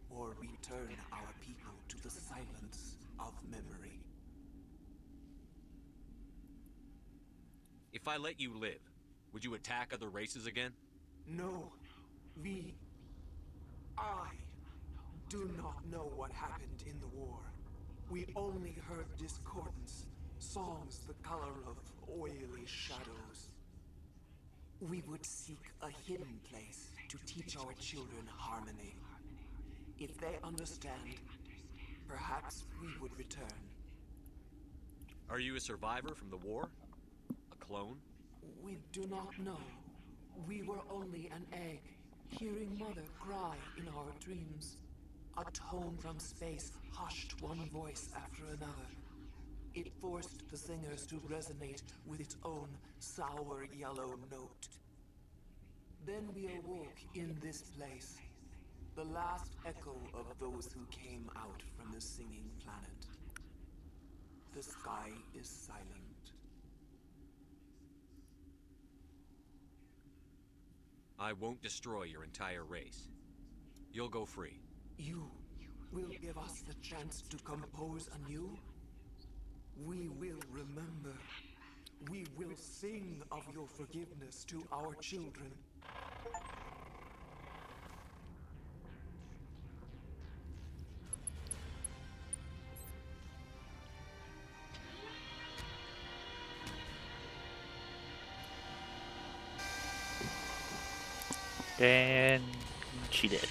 or return our people to the silence of memory. If I let you live, would you attack other races again? No, I do not know what happened in the war. We only heard discordance, songs the color of oily shadows. We would seek a hidden place to teach our children harmony. If they understand, perhaps we would return. Are you a survivor from the war? A clone? We do not know. We were only an egg, hearing Mother cry in our dreams. A tone from space hushed one voice after another. It forced the singers to resonate with its own sour yellow note. Then we awoke in this place, the last echo of those who came out from the singing planet. The sky is silent. I won't destroy your entire race. You'll go free. You will give us the chance to compose anew? We will remember. We will sing of your forgiveness to our children. And she did.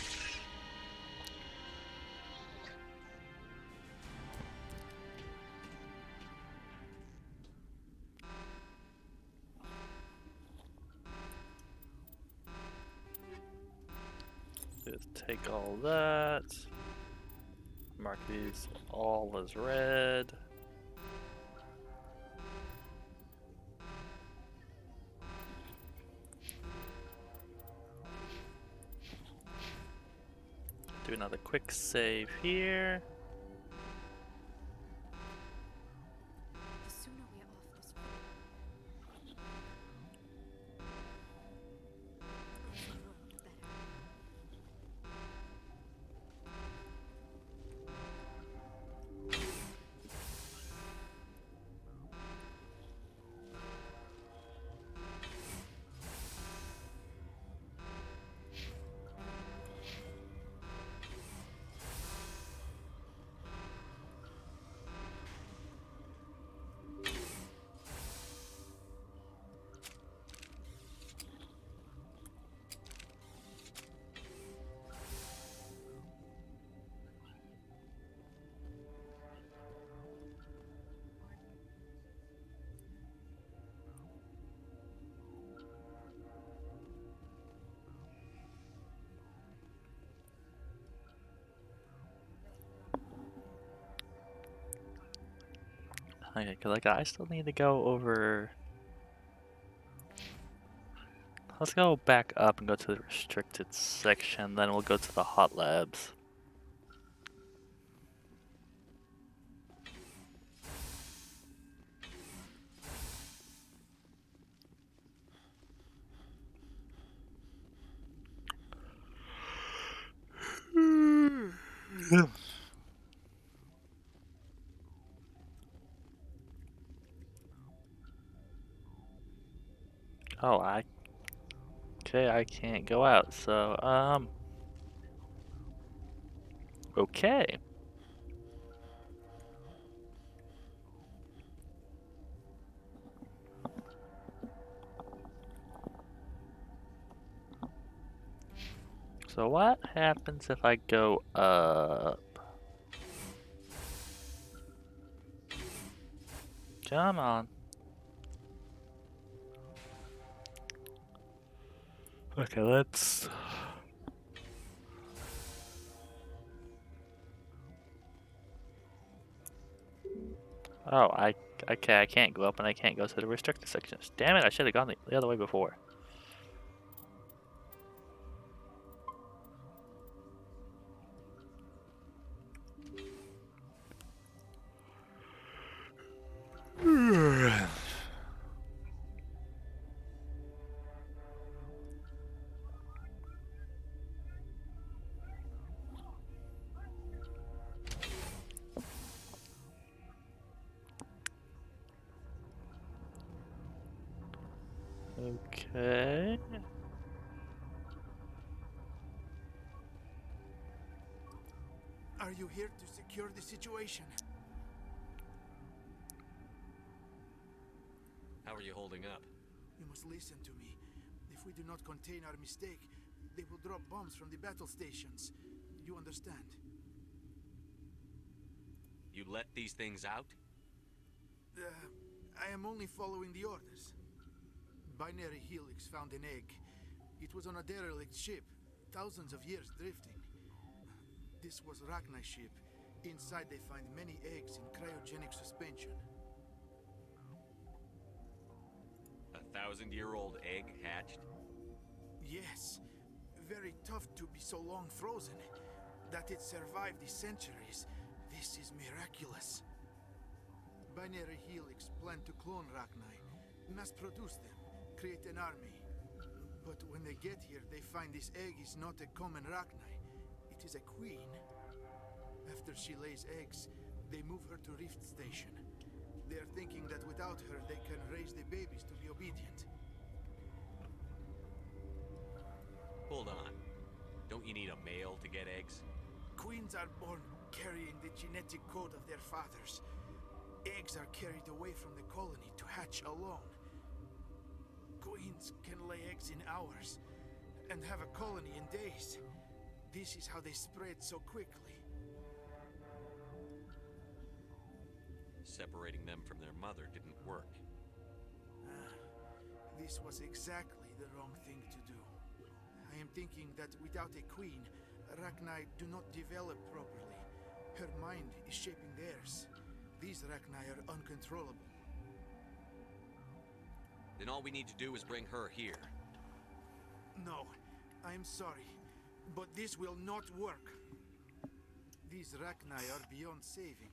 Let's take all that. Mark these all as red. Do another quick save here. The sooner we are off this road, the better. Okay, cause like I still need to go over. Let's go back up and go to the restricted section, then we'll go to the hot labs. Oh, okay, I can't go out, so, okay. So what happens if I go up? Come on. Okay, let's... Oh, okay, I can't go up and I can't go to the restricted sections. Damn it, I should have gone the other way before. Okay. Are you here to secure the situation? How are you holding up? You must listen to me. If we do not contain our mistake, they will drop bombs from the battle stations. You understand? You let these things out? I am only following the orders. Binary Helix found an egg. It was on a derelict ship, thousands of years drifting. This was Rachni's ship. Inside they find many eggs in cryogenic suspension. 1,000-year-old egg hatched? Yes. Very tough to be so long frozen. That it survived the centuries. This is miraculous. Binary Helix planned to clone Rachni, mass produce them, create an army. But when they get here, they find this egg is not a common Rachni. It is a queen. After she lays eggs, they move her to Rift Station. They are thinking that without her, they can raise the babies to be obedient. Hold on. Don't you need a male to get eggs? Queens are born carrying the genetic code of their fathers. Eggs are carried away from the colony to hatch alone. Queens can lay eggs in hours and have a colony in days. This is how they spread so quickly. Separating them from their mother didn't work. This was exactly the wrong thing to do. I am thinking that without a queen, Rachni do not develop properly. Her mind is shaping theirs. These Rachni are uncontrollable. Then all we need to do is bring her here. No, I'm sorry, but this will not work. These Rachni are beyond saving.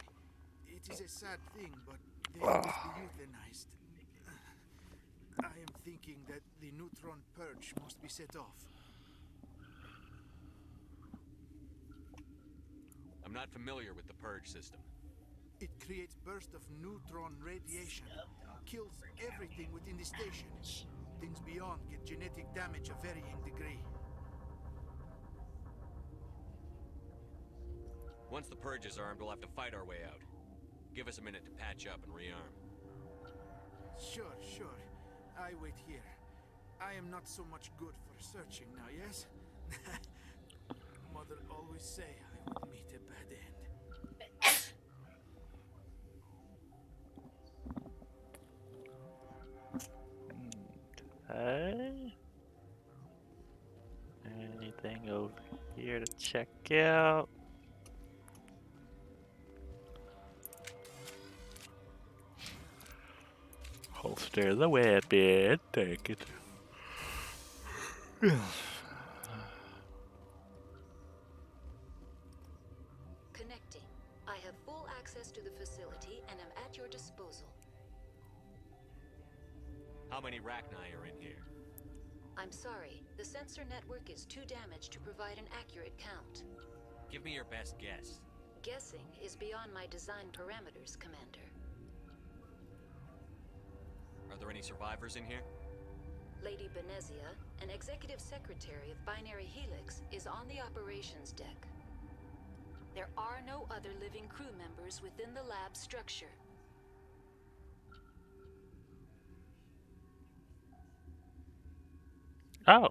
It is a sad thing, but they must be euthanized. I am thinking that the neutron purge must be set off. I'm not familiar with the purge system. It creates bursts of neutron radiation, kills everything within the station. Things beyond get genetic damage of varying degree. Once the purge is armed, we'll have to fight our way out. Give us a minute to patch up and rearm. Sure. I wait here. I am not so much good for searching now, yes? Mother always say I would meet a bad end. Okay. Anything over here to check out? Holster the weapon, take it. Connecting. I have full access to the facility and am at your disposal. How many Rachni are in here? I'm sorry, the sensor network is too damaged to provide an accurate count. Give me your best guess. Guessing is beyond my design parameters, Commander. Are there any survivors in here? Lady Benezia, an executive secretary of Binary Helix, is on the operations deck. There are no other living crew members within the lab structure. Oh.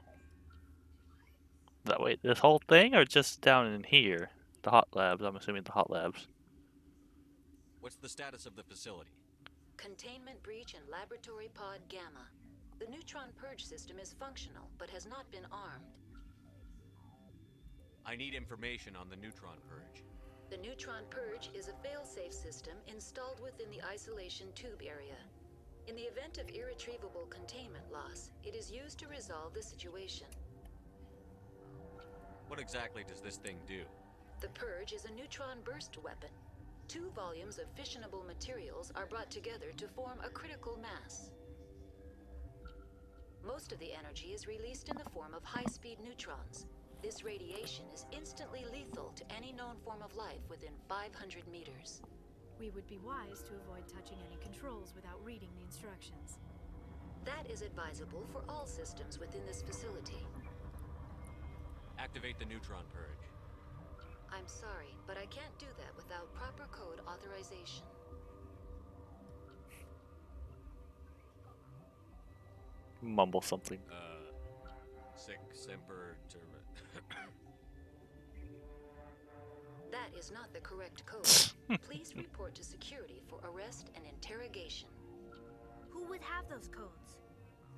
That wait, this whole thing or just down in here? The hot labs, I'm assuming the hot labs. What's the status of the facility? Containment breach in Laboratory Pod Gamma. The neutron purge system is functional, but has not been armed. I need information on the neutron purge. The neutron purge is a fail-safe system installed within the isolation tube area. In the event of irretrievable containment loss, it is used to resolve the situation. What exactly does this thing do? The purge is a neutron burst weapon. 2 volumes of fissionable materials are brought together to form a critical mass. Most of the energy is released in the form of high-speed neutrons. This radiation is instantly lethal to any known form of life within 500 meters. We would be wise to avoid touching any controls without reading the instructions. That is advisable for all systems within this facility. Activate the neutron purge. I'm sorry, but I can't do that without proper code authorization. Mumble something. Sic semper That is not the correct code. Please report to security for arrest and interrogation. Who would have those codes?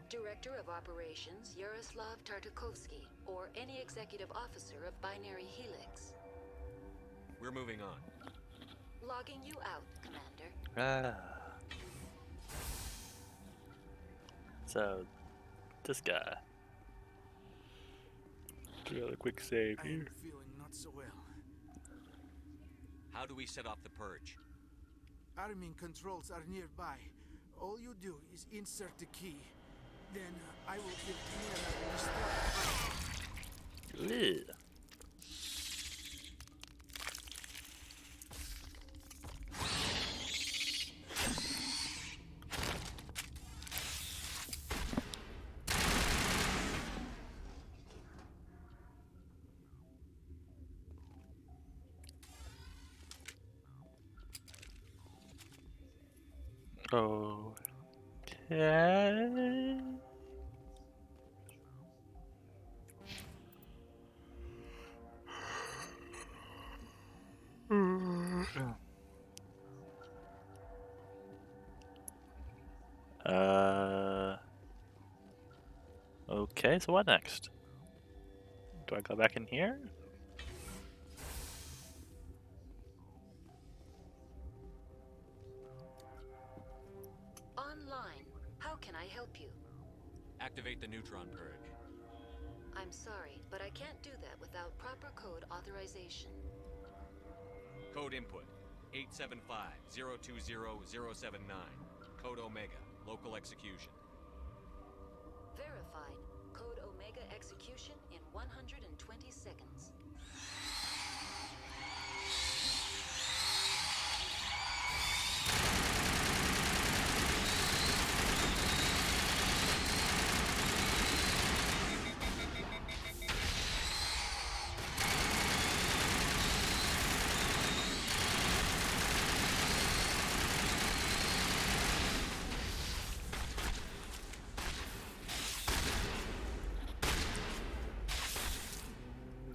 Director of Operations Yaroslav Tartakovsky, or any executive officer of Binary Helix. We're moving on. Logging you out, Commander. So, this guy. Do a quick save I here. am feeling not so well. How do we set off the purge? Arming controls are nearby. All you do is insert the key. Then I will give Mira the Ugh. Okay. Okay, so what next? Do I go back in here? Activate the neutron purge. I'm sorry, but I can't do that without proper code authorization. Code input 875-020-079. Code Omega. Local execution. Verified. Code Omega execution in 120 seconds.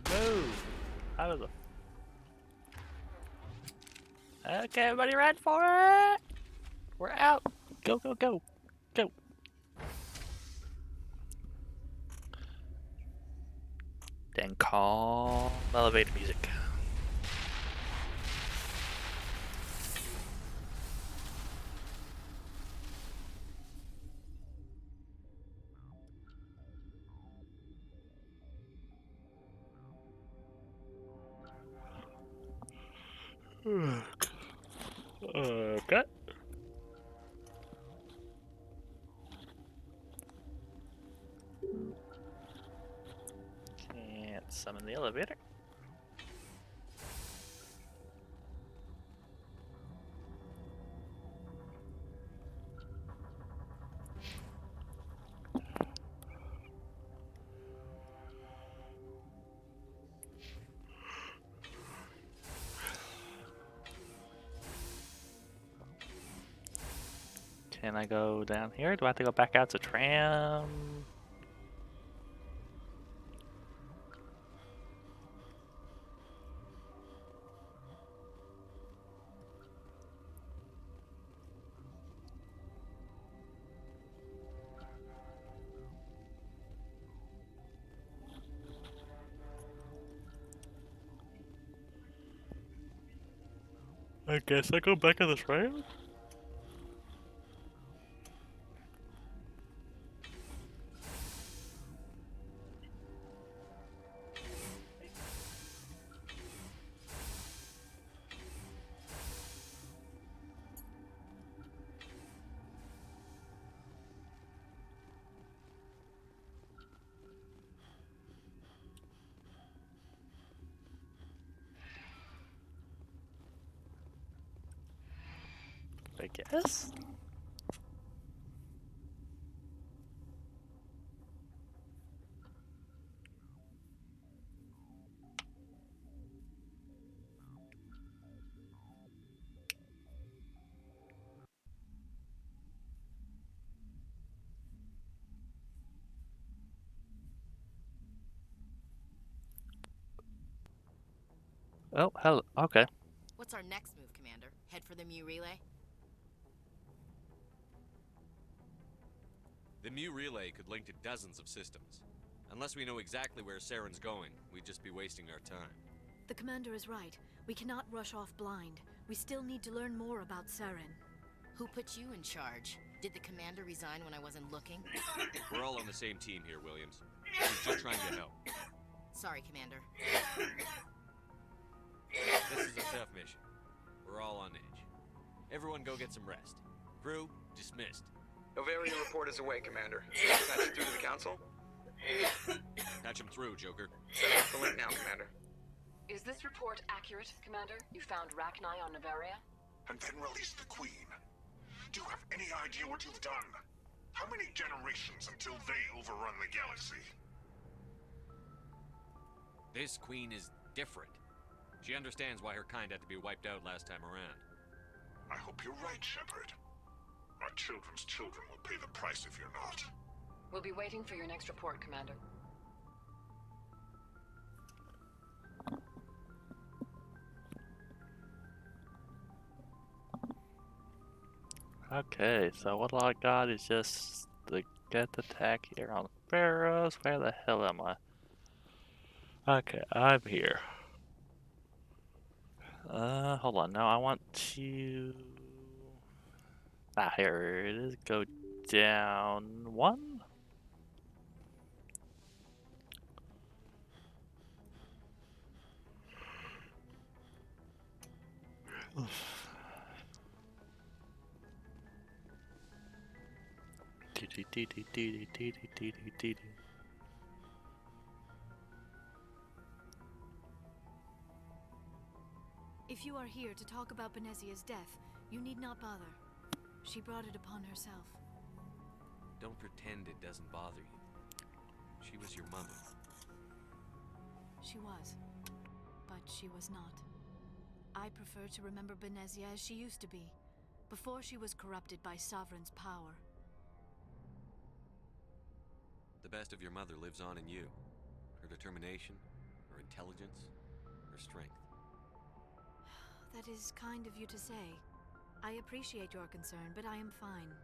Move out of the. Okay, everybody, run for it! We're out. Go, go, go, go. Then calm elevator music. Okay. Can't summon the elevator. Can I go down here? Do I have to go back out to tram? I guess I go back on the tram? I guess. Oh, hello. Okay. What's our next move, Commander? Head for the Mu relay? The Mu relay could link to dozens of systems. Unless we know exactly where Saren's going, we'd just be wasting our time. The commander is right. We cannot rush off blind. We still need to learn more about Saren. Who put you in charge? Did the commander resign when I wasn't looking? We're all on the same team here, Williams. We're just trying to help. Sorry, Commander. This is a tough mission. We're all on edge. Everyone go get some rest. Crew, dismissed. Novaria report is away, Commander. Patch it through to the Council? Patch him through, Joker. Set up the link now, Commander. Is this report accurate, Commander? You found Rachni on Novaria? And then released the Queen. Do you have any idea what you've done? How many generations until they overrun the galaxy? This Queen is different. She understands why her kind had to be wiped out last time around. I hope you're right, Shepard. Our children's children will pay the price if you're not. We'll be waiting for your next report, Commander. Okay, so what I got is just the get the attack here on the Pharaohs. Where the hell am I? Okay, I'm here. Hold on. Now I want to. Ah, here it is. Go down one. If you are here to talk about Benezia's death, you need not bother. She brought it upon herself. Don't pretend it doesn't bother you. She was your mother. She was. But she was not. I prefer to remember Benezia as she used to be, before she was corrupted by Sovereign's power. The best of your mother lives on in you. Her determination, her intelligence, her strength. That is kind of you to say. I appreciate your concern, but I am fine.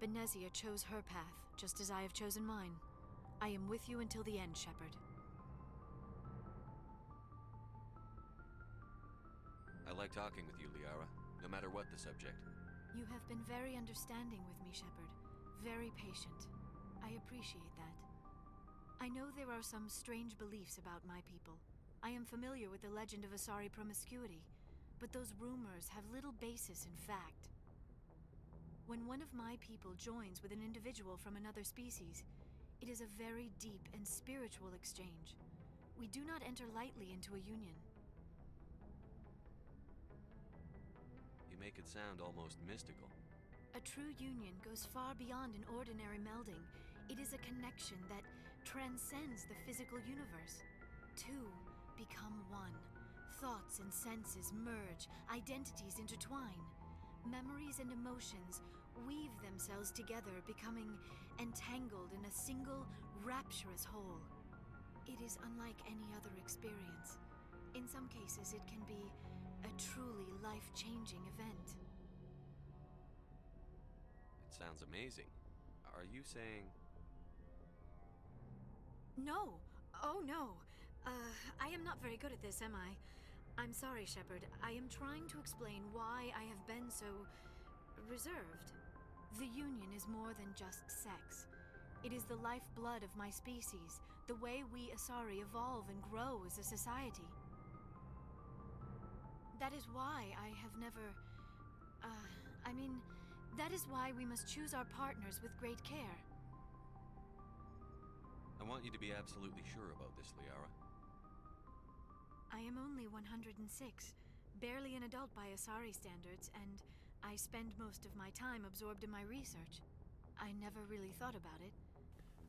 Benezia chose her path, just as I have chosen mine. I am with you until the end, Shepard. I like talking with you, Liara, no matter what the subject. You have been very understanding with me, Shepard. Very patient. I appreciate that. I know there are some strange beliefs about my people. I am familiar with the legend of Asari promiscuity, but those rumors have little basis in fact. When one of my people joins with an individual from another species, it is a very deep and spiritual exchange. We do not enter lightly into a union. You make it sound almost mystical. A true union goes far beyond an ordinary melding. It is a connection that transcends the physical universe. Two become one. Thoughts and senses merge, identities intertwine. Memories and emotions weave themselves together, becoming entangled in a single, rapturous whole. It is unlike any other experience. In some cases, it can be a truly life-changing event. It sounds amazing. Are you saying... No! Oh no! I am not very good at this, am I? I'm sorry, Shepard. I am trying to explain why I have been so... reserved. The Union is more than just sex. It is the lifeblood of my species, the way we Asari evolve and grow as a society. That is why I have never... that is why we must choose our partners with great care. I want you to be absolutely sure about this, Liara. I am only 106, barely an adult by Asari standards, and I spend most of my time absorbed in my research. I never really thought about it.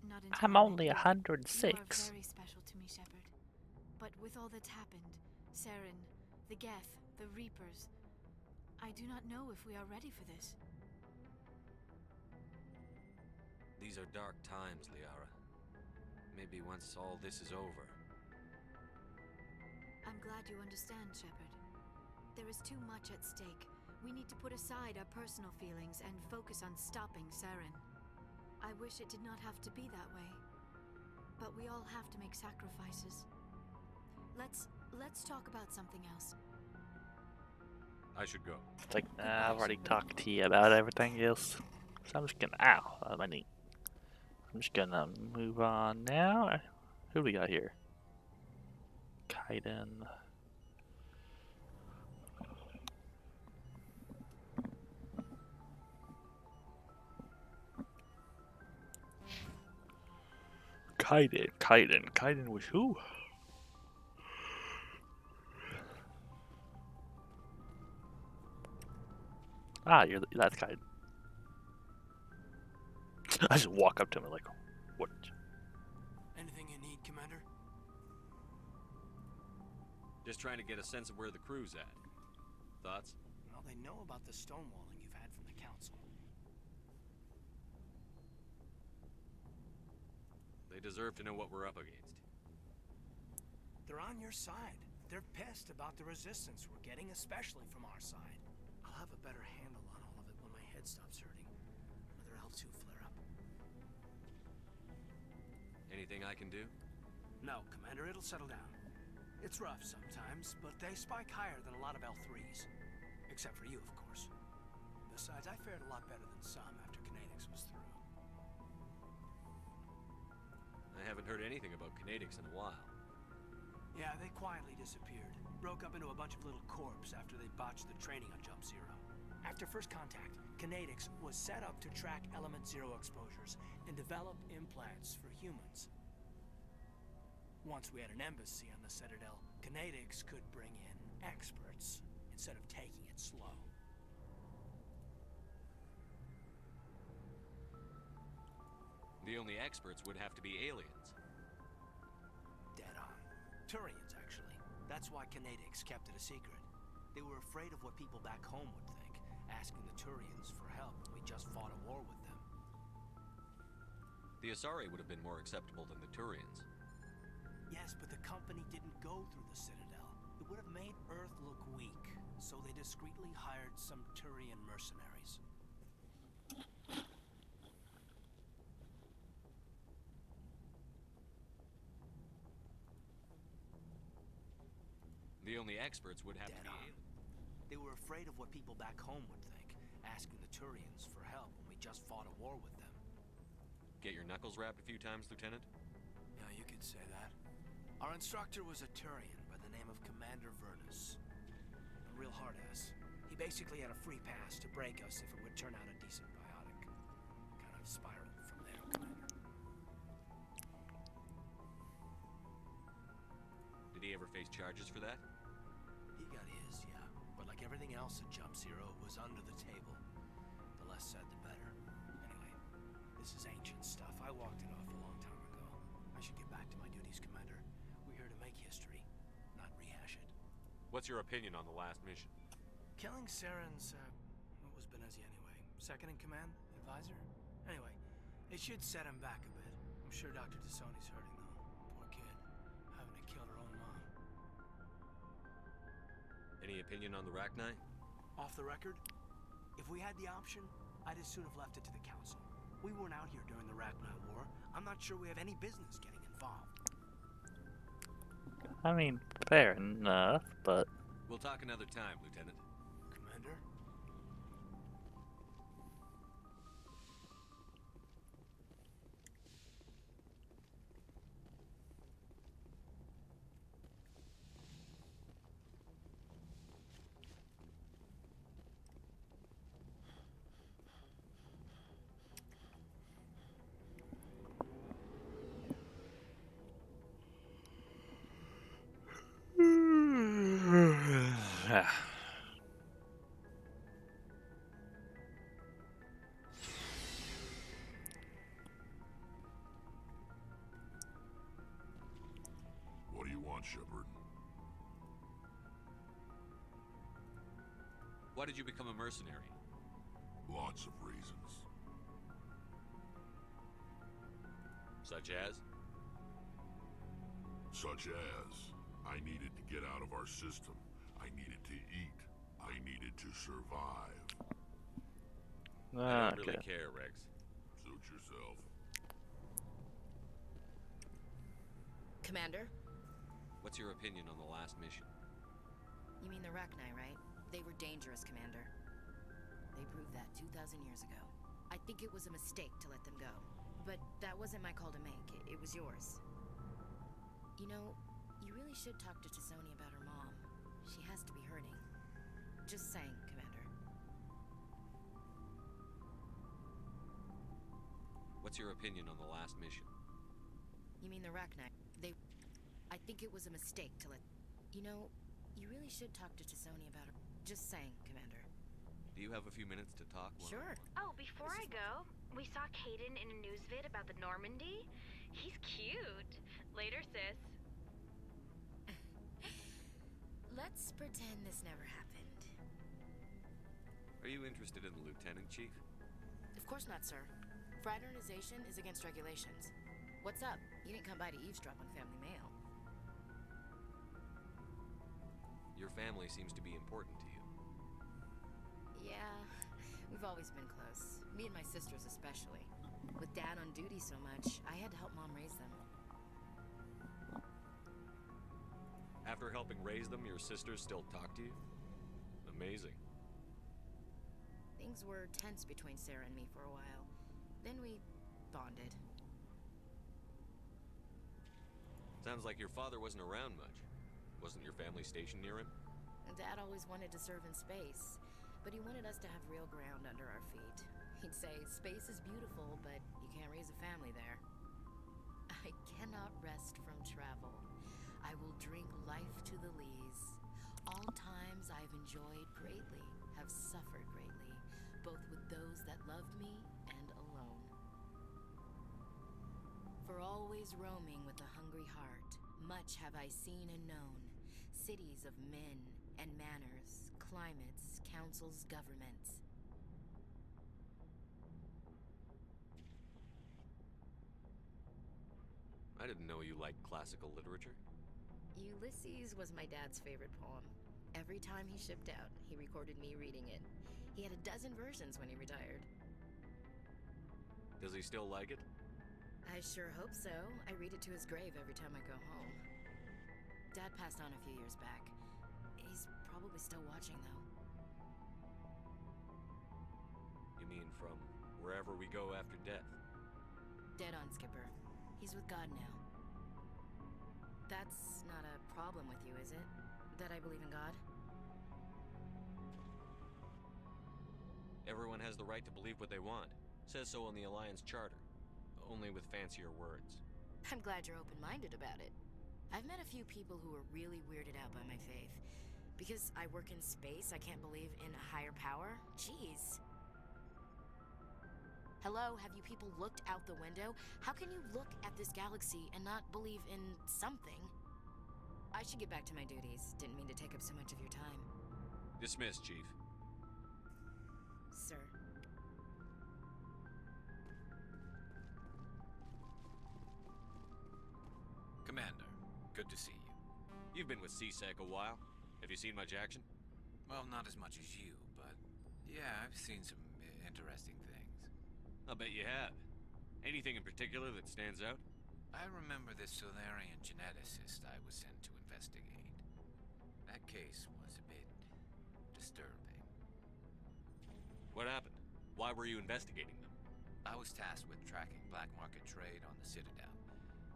Not until I'm only 106. You are very special to me, Shepard. But with all that's happened, Saren, the Geth, the Reapers, I do not know if we are ready for this. These are dark times, Liara. Maybe once all this is over. I'm glad you understand, Shepard. There is too much at stake. We need to put aside our personal feelings and focus on stopping Saren. I wish it did not have to be that way. But we all have to make sacrifices. Let's talk about something else. I should go. It's like, I've already talked to you about everything else. So I'm just gonna... Ow! My knee. I'm just gonna move on now. Who do we got here? Kaiden. Kaiden was who? Ah, that's Kaiden. I just walk up to him and like, what? Anything you need, Commander? Just trying to get a sense of where the crew's at. Thoughts? Well, they know about the stonewalling you've had from the Council. They deserve to know what we're up against. They're on your side. They're pissed about the resistance we're getting, especially from our side. I'll have a better handle on all of it when my head stops hurting. Another L2 flare-up. Anything I can do? No, Commander, it'll settle down. It's rough sometimes, but they spike higher than a lot of L3s. Except for you, of course. Besides, I fared a lot better than some after Kinetics was through. I haven't heard anything about Kinetics in a while. Yeah, they quietly disappeared. broke up into a bunch of little corps after they botched the training on Jump Zero. After first contact, Kinetics was set up to track Element Zero exposures and develop implants for humans. Once we had an embassy on the Citadel, Kinetics could bring in experts instead of taking it slow. The only experts would have to be aliens. Dead on. Turians, actually. That's why Kinetics kept it a secret. They were afraid of what people back home would think, asking the Turians for help when we just fought a war with them. The Asari would have been more acceptable than the Turians. Yes, but the company didn't go through the Citadel. It would have made Earth look weak, so they discreetly hired some Turian mercenaries. The only experts would have to be aliens. They were afraid of what people back home would think, asking the Turians for help when we just fought a war with them. Get your knuckles rapped a few times, Lieutenant? Yeah, you could say that. Our instructor was a Turian by the name of Commander Vernus. A real hard-ass. He basically had a free pass to break us if it would turn out a decent biotic. Kind of spiraled from there, Commander. Did he ever face charges for that? He got his, yeah. But like everything else at Jump Zero, it was under the table. The less said, the better. Anyway, this is ancient stuff. I walked it off a long time ago. I should get back to my duties, Commander. We're here to make history, not rehash it. What's your opinion on the last mission? Killing Saren's, what was Benezi anyway? Second in command? Advisor? Anyway, it should set him back a bit. I'm sure Dr. Tassoni's hurting, though. Poor kid. Having to kill her own mom. Any opinion on the Rachni? Off the record, if we had the option, I'd as soon have left it to the Council. We weren't out here during the Rachni War. I'm not sure we have any business getting involved. I mean, fair enough, but... We'll talk another time, Lieutenant. Commander? What do you want, Shepard? Why did you become a mercenary? Lots of reasons. Such as? Such as, I needed to get out of our system. I needed to eat. I needed to survive. I don't really care, Rex. Suit yourself. Commander? What's your opinion on the last mission? You mean the Rachni, right? They were dangerous, Commander. They proved that 2,000 years ago. I think it was a mistake to let them go. But that wasn't my call to make. It was yours. You know, you really should talk to Tassoni about her mom. She has to be hurting. Just saying, Commander. What's your opinion on the last mission? You mean the Rachni? I think it was a mistake to let... You know, you really should talk to Tassoni about her. Just saying, Commander. Do you have a few minutes to talk? Sure. Oh, before I go, we saw Caden in a news vid about the Normandy. He's cute. Later, sis. Let's pretend this never happened. Are you interested in the Lieutenant, Chief? Of course not, sir. Fraternization is against regulations. What's up? You didn't come by to eavesdrop on family mail. Your family seems to be important to you. Yeah, we've always been close. Me and my sisters especially. With Dad on duty so much, I had to help Mom raise them. After helping raise them, your sisters still talk to you? Amazing. Things were tense between Sarah and me for a while. Then we bonded. Sounds like your father wasn't around much. Wasn't your family stationed near him? Dad always wanted to serve in space, but he wanted us to have real ground under our feet. He'd say, space is beautiful, but you can't raise a family there. I cannot rest from travel. I will drink life to the lees. All times I've enjoyed greatly, have suffered greatly, both with those that loved me and alone. For always roaming with a hungry heart, much have I seen and known, cities of men and manners, climates, councils, governments. I didn't know you liked classical literature. Ulysses was my dad's favorite poem. Every time he shipped out, he recorded me reading it. He had a dozen versions when he retired. Does he still like it? I sure hope so. I read it to his grave every time I go home. Dad passed on a few years back. He's probably still watching, though. You mean from wherever we go after death? Dead on, Skipper. He's with God now. That's not a problem with you, is it? That I believe in God? Everyone has the right to believe what they want. Says so in the Alliance Charter. Only with fancier words. I'm glad you're open-minded about it. I've met a few people who are really weirded out by my faith. Because I work in space, I can't believe in a higher power? Jeez. Hello, have you people looked out the window? How can you look at this galaxy and not believe in something? I should get back to my duties. Didn't mean to take up so much of your time. Dismissed, Chief. Sir. Commander, good to see you. You've been with CSEC a while. Have you seen much action? Well, not as much as you, but yeah, I've seen some interesting things. I'll bet you have. Anything in particular that stands out? I remember this Solarian geneticist I was sent to investigate. That case was a bit disturbing. What happened? Why were you investigating them? I was tasked with tracking black market trade on the Citadel.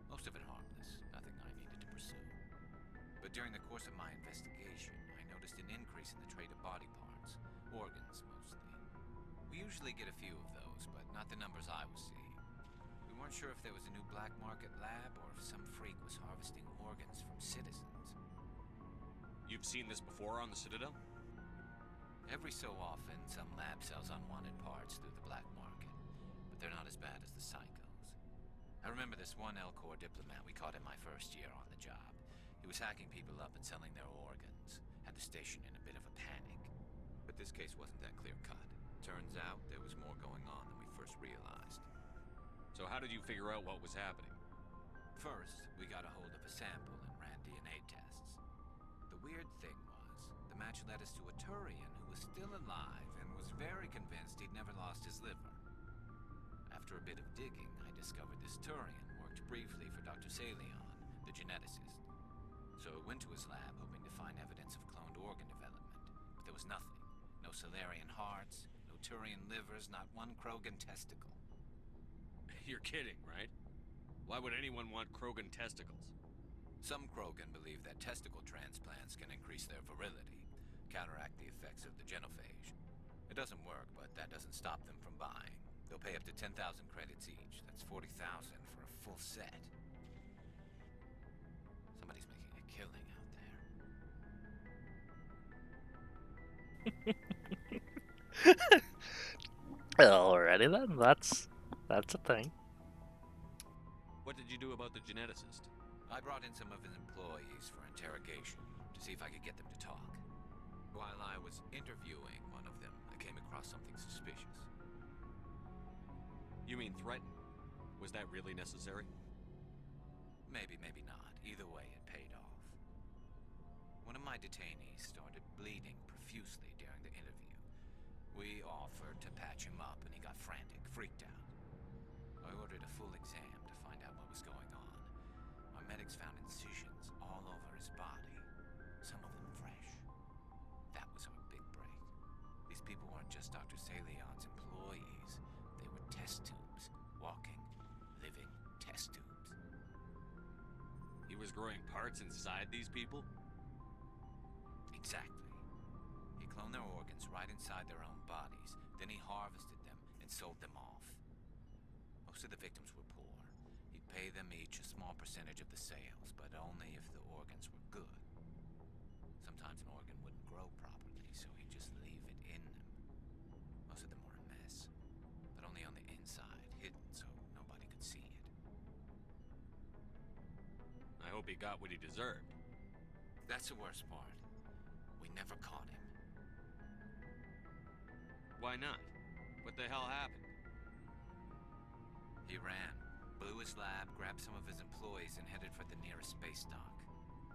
Most of it harmless, nothing I needed to pursue. But during the course of my investigation, I noticed an increase in the trade of body parts, organs mostly. We usually get a few of those, but not the numbers I was seeing. We weren't sure if there was a new black market lab or if some freak was harvesting organs from citizens. You've seen this before on the Citadel? Every so often, some lab sells unwanted parts through the black market, but they're not as bad as the psychos. I remember this one Elcor diplomat we caught in my first year on the job. He was hacking people up and selling their organs. Had the station in a bit of a panic. But this case wasn't that clear-cut. Turns out there was more going on than we first realized. So how did you figure out what was happening? First, we got a hold of a sample and ran DNA tests. The weird thing was, the match led us to a Turian who was still alive and was very convinced he'd never lost his liver. After a bit of digging, I discovered this Turian worked briefly for Dr. Salion, the geneticist. So I went to his lab hoping to find evidence of cloned organ development, but there was nothing. No Solarian hearts, no Turian livers, not one Krogan testicle. You're kidding, right? Why would anyone want Krogan testicles? Some Krogan believe that testicle transplants can increase their virility, counteract the effects of the genophage. It doesn't work, but that doesn't stop them from buying. They'll pay up to 10,000 credits each. That's 40,000 for a full set. Somebody's making a killing out there. Alrighty then, that's a thing. What did you do about the geneticist? I brought in some of his employees for interrogation to see if I could get them to talk. While I was interviewing one of them, I came across something suspicious. You mean threatened? Was that really necessary? Maybe, maybe not. Either way, it paid off. One of my detainees started bleeding profusely during the interview. We offered to patch him up, and he got frantic, freaked out. I ordered a full exam to find out what was going on. Our medics found incisions all over his body, some of them fresh. That was our big break. These people weren't just Dr. Salion's employees. They were test tubes. Walking, living test tubes. He was growing parts inside these people? Exactly. He cloned their organs right inside their own bodies. Then he harvested them and sold them off. Most of the victims were poor. He'd pay them each a small percentage of the sales, but only if the organs were good. Sometimes an organ wouldn't grow properly, so he'd just leave it in them. Most of them were a mess, but only on the inside, hidden so nobody could see it. I hope he got what he deserved. That's the worst part. We never caught him. Why not? What the hell happened? He ran, blew his lab, grabbed some of his employees, and headed for the nearest space dock.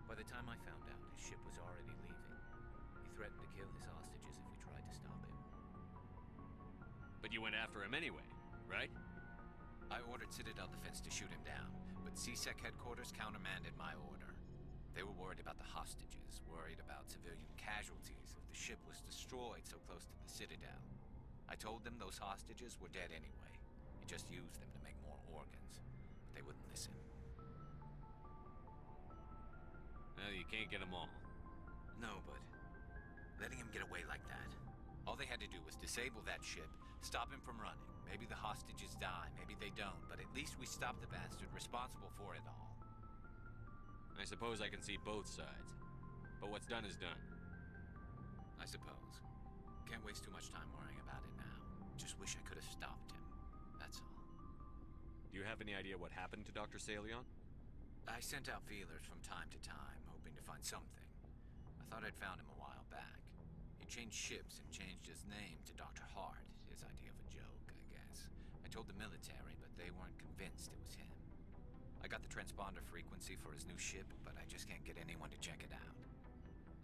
By the time I found out, his ship was already leaving. He threatened to kill his hostages if we tried to stop him. But you went after him anyway, right? I ordered Citadel Defense to shoot him down, but CSEC headquarters countermanded my order. They were worried about the hostages, worried about civilian casualties if the ship was destroyed so close to the Citadel. I told them those hostages were dead anyway. He just used them to make more organs, but they wouldn't listen. Well, you can't get them all. No, but letting him get away like that. All they had to do was disable that ship, stop him from running. Maybe the hostages die, maybe they don't, but at least we stopped the bastard responsible for it all. I suppose I can see both sides. But what's done is done. I suppose. Can't waste too much time worrying about it now. Just wish I could have stopped him. That's all. Do you have any idea what happened to Dr. Salion? I sent out feelers from time to time, hoping to find something. I thought I'd found him a while back. He changed ships and changed his name to Dr. Hart, his idea of a joke, I guess. I told the military, but they weren't convinced it was him. I got the transponder frequency for his new ship, but I just can't get anyone to check it out.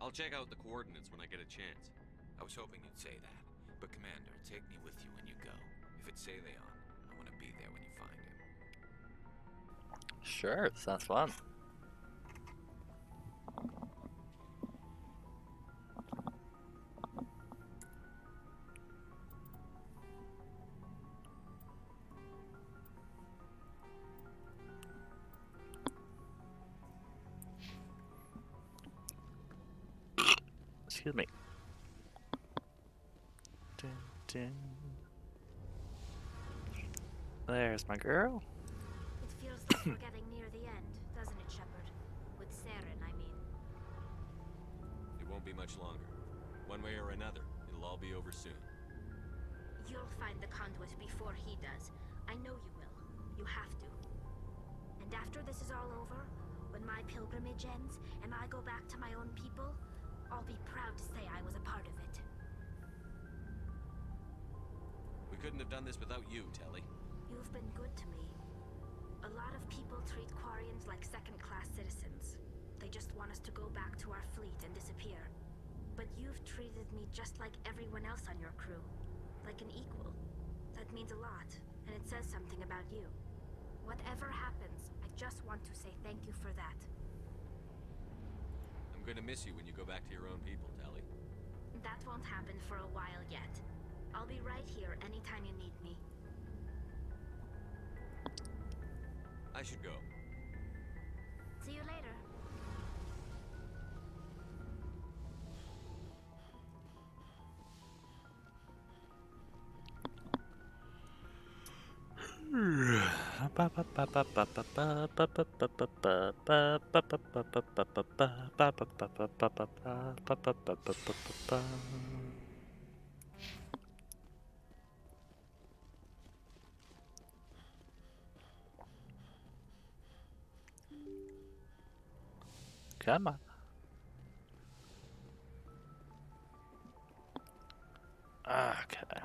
I'll check out the coordinates when I get a chance. I was hoping you'd say that. But Commander, take me with you when you go. If it's Salion, I want to be there when you find him. Sure, sounds fun. Excuse me. Dun, dun. There's my girl. It feels like we're getting near the end, doesn't it, Shepard? With Saren, I mean. It won't be much longer. One way or another, it'll all be over soon. You'll find the conduit before he does. I know you will. You have to. And after this is all over, when my pilgrimage ends and I go back to my own people, I'll be proud to say I was a part of it. We couldn't have done this without you, Telly. You've been good to me. A lot of people treat Quarians like second-class citizens. They just want us to go back to our fleet and disappear. But you've treated me just like everyone else on your crew. Like an equal. That means a lot, and it says something about you. Whatever happens, I just want to say thank you for that. I'm gonna miss you when you go back to your own people, Telly. That won't happen for a while yet. I'll be right here anytime you need me. I should go. See you later. Come on. Okay.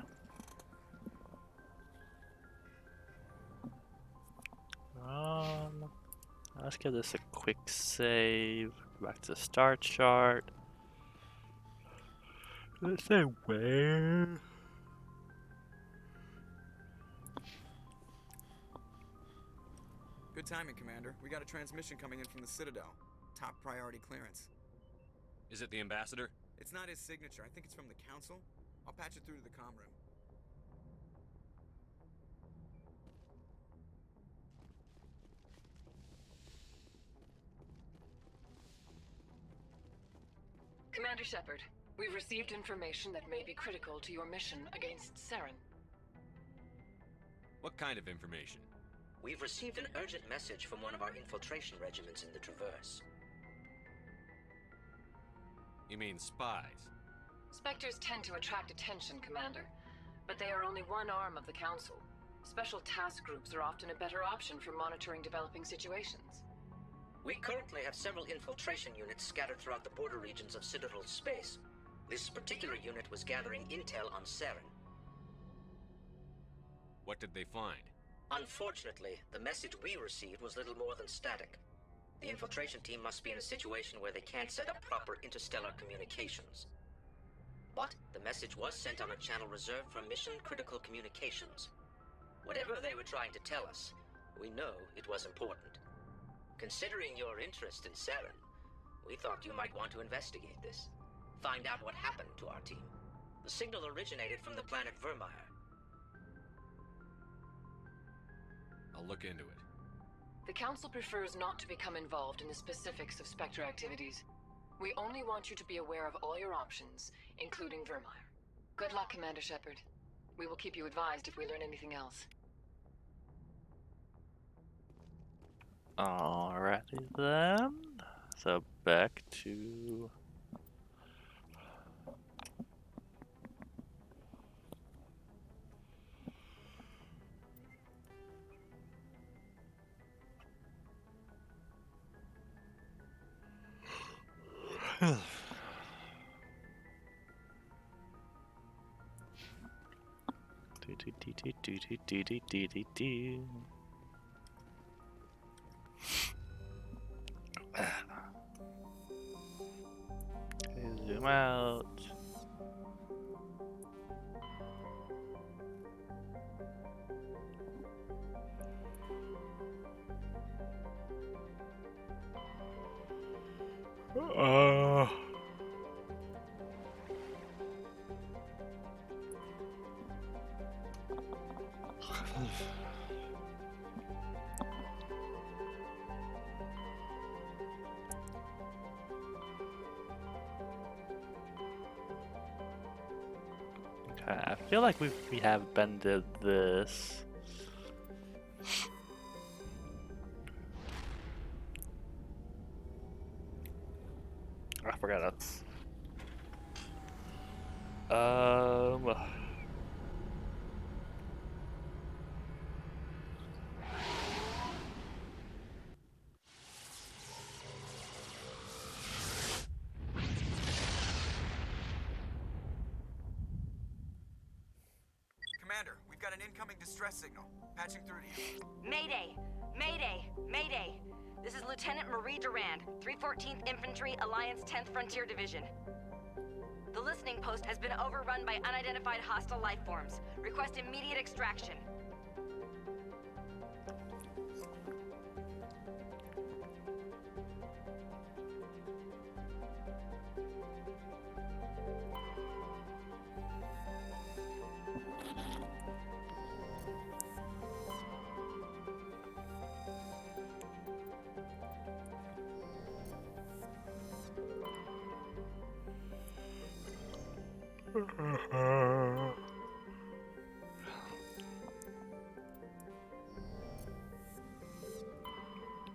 Let's give this a quick save. Back to the start chart. Let's say where. Good timing, Commander. We got a transmission coming in from the Citadel. Top priority clearance. Is it the ambassador? It's not his signature. I think it's from the Council. I'll patch it through to the comm room. Commander Commander Shepard, we've received information that may be critical to your mission against Saren. What kind of information? We've received an urgent message from one of our infiltration regiments in the Traverse. You mean spies? Spectres tend to attract attention, Commander, but they are only one arm of the Council. Special task groups are often a better option for monitoring developing situations. We currently have several infiltration units scattered throughout the border regions of Citadel's space. This particular unit was gathering intel on Saren. What did they find? Unfortunately, the message we received was little more than static. The infiltration team must be in a situation where they can't set up proper interstellar communications. But the message was sent on a channel reserved for mission-critical communications. Whatever they were trying to tell us, we know it was important. Considering your interest in Saren, we thought you might want to investigate this. Find out what happened to our team. The signal originated from the planet Vermeer. I'll look into it. The Council prefers not to become involved in the specifics of Spectre activities. We only want you to be aware of all your options, including Vermeer. Good luck, Commander Shepard. We will keep you advised if we learn anything else. Alrighty then. So back to zoom out. Okay, I feel like we have been to this. I forgot that's. Commander, we've got an incoming distress signal. Patching through to you. Mayday! Mayday! Mayday! This is Lieutenant Marie Durand, 314th Infantry, Alliance 10th Frontier Division. The listening post has been overrun by unidentified hostile life forms. Request immediate extraction.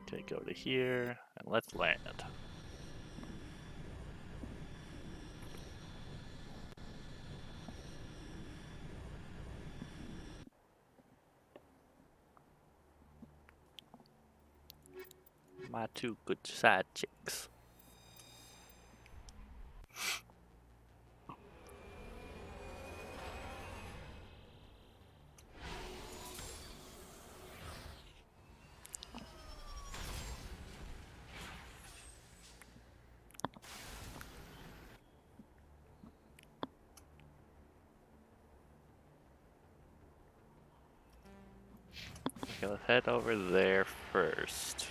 Okay, go to here and let's land. My two good side chicks. Okay, let's head over there first.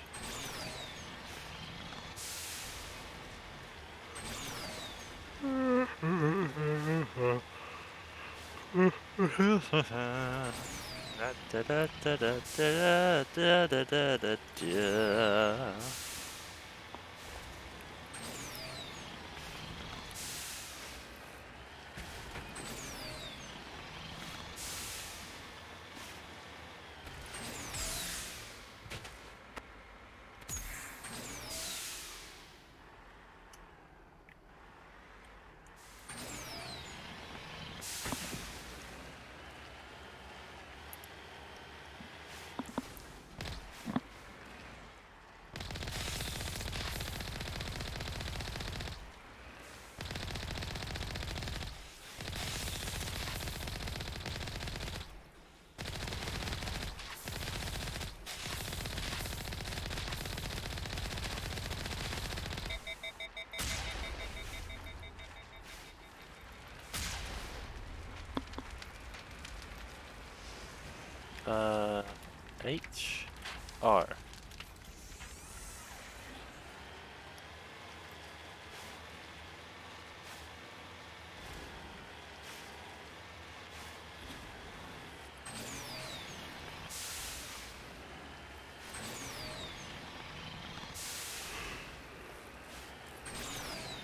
H R.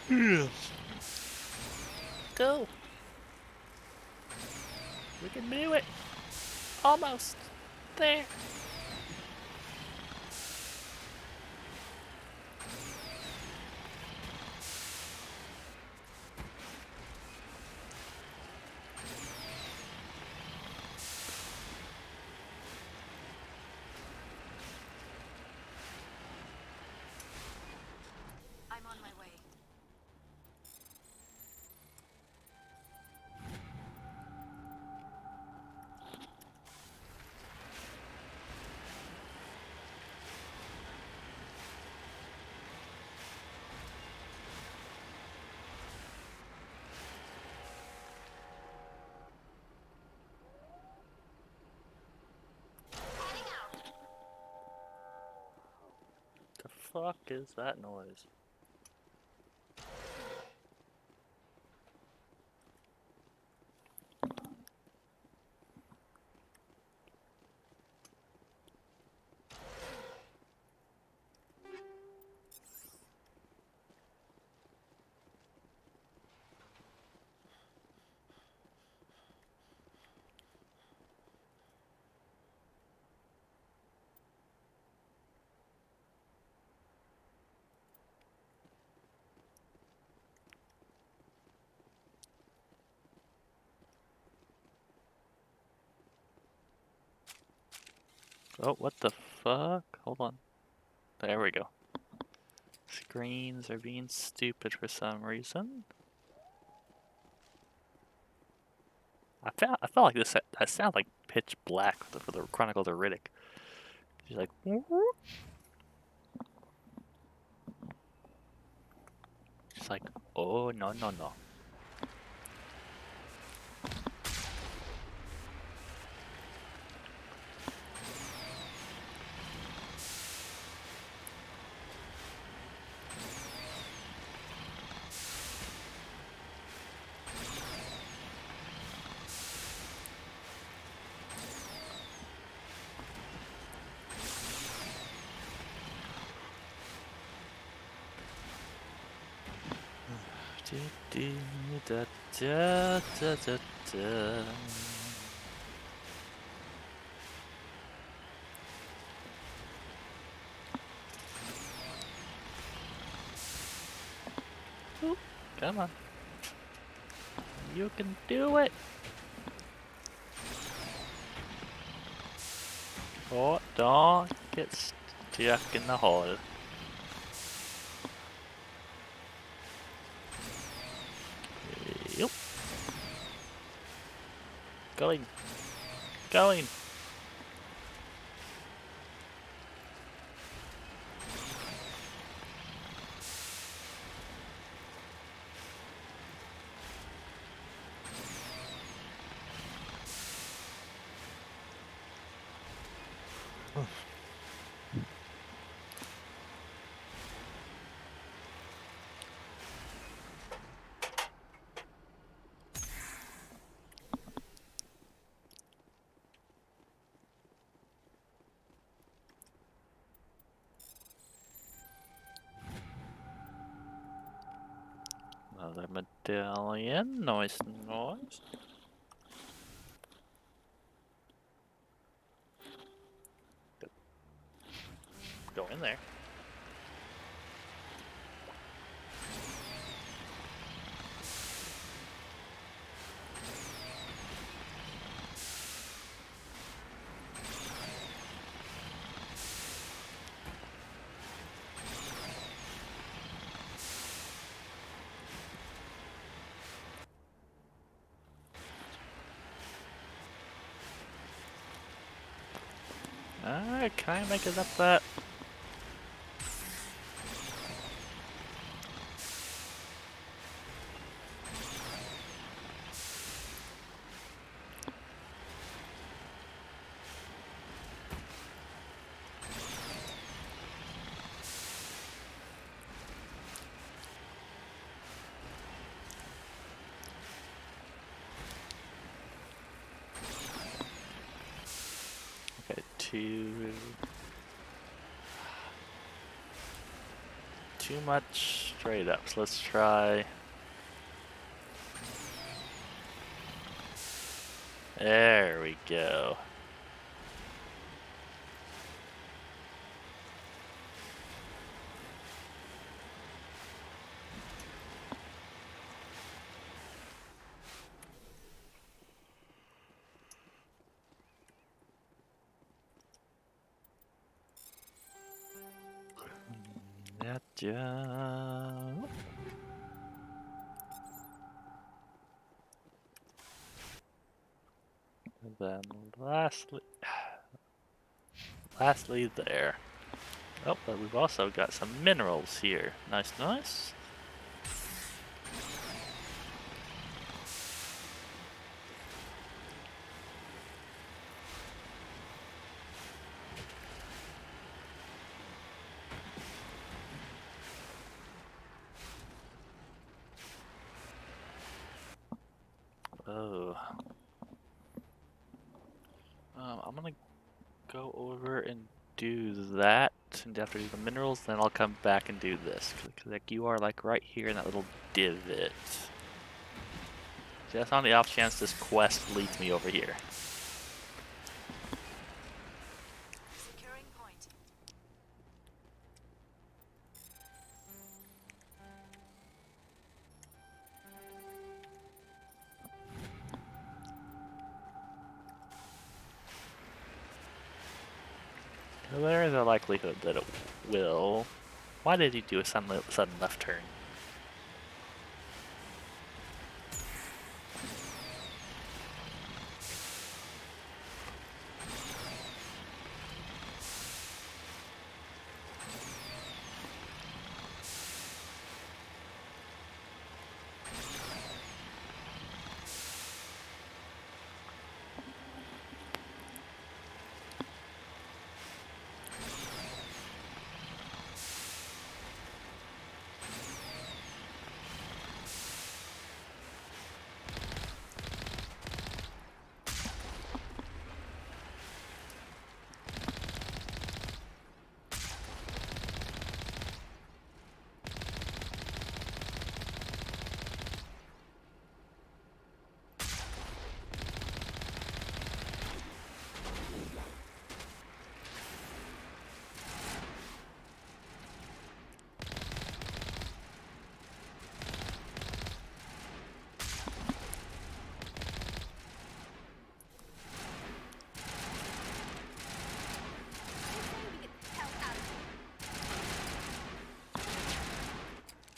Yes. Go. We can do it. Almost there. I'm on my way. The fuck is that noise? Oh, what the fuck? Hold on. There we go. Screens are being stupid for some reason. I felt like this. That sounded like Pitch Black for the Chronicles of Riddick. She's like, whoop. She's like, oh no no no. Da, da, da, da, da. Ooh, come on. You can do it. Oh, don't get stuck in the hole. Yep. Going. Going. Another medallion. Nice, nice. Go in there. Alright, can I make it up that? too much straight up. So let's try. There we go. Gotcha. And then lastly there. Oh, but we've also got some minerals here. Nice, nice. Oh. I'm gonna go over and do that, and after do the minerals, then I'll come back and do this. Cause like you are like right here in that little divot. Just on the off chance this quest leads me over here. Securing point. There is a likelihood that it will. Why did he do a sudden left turn?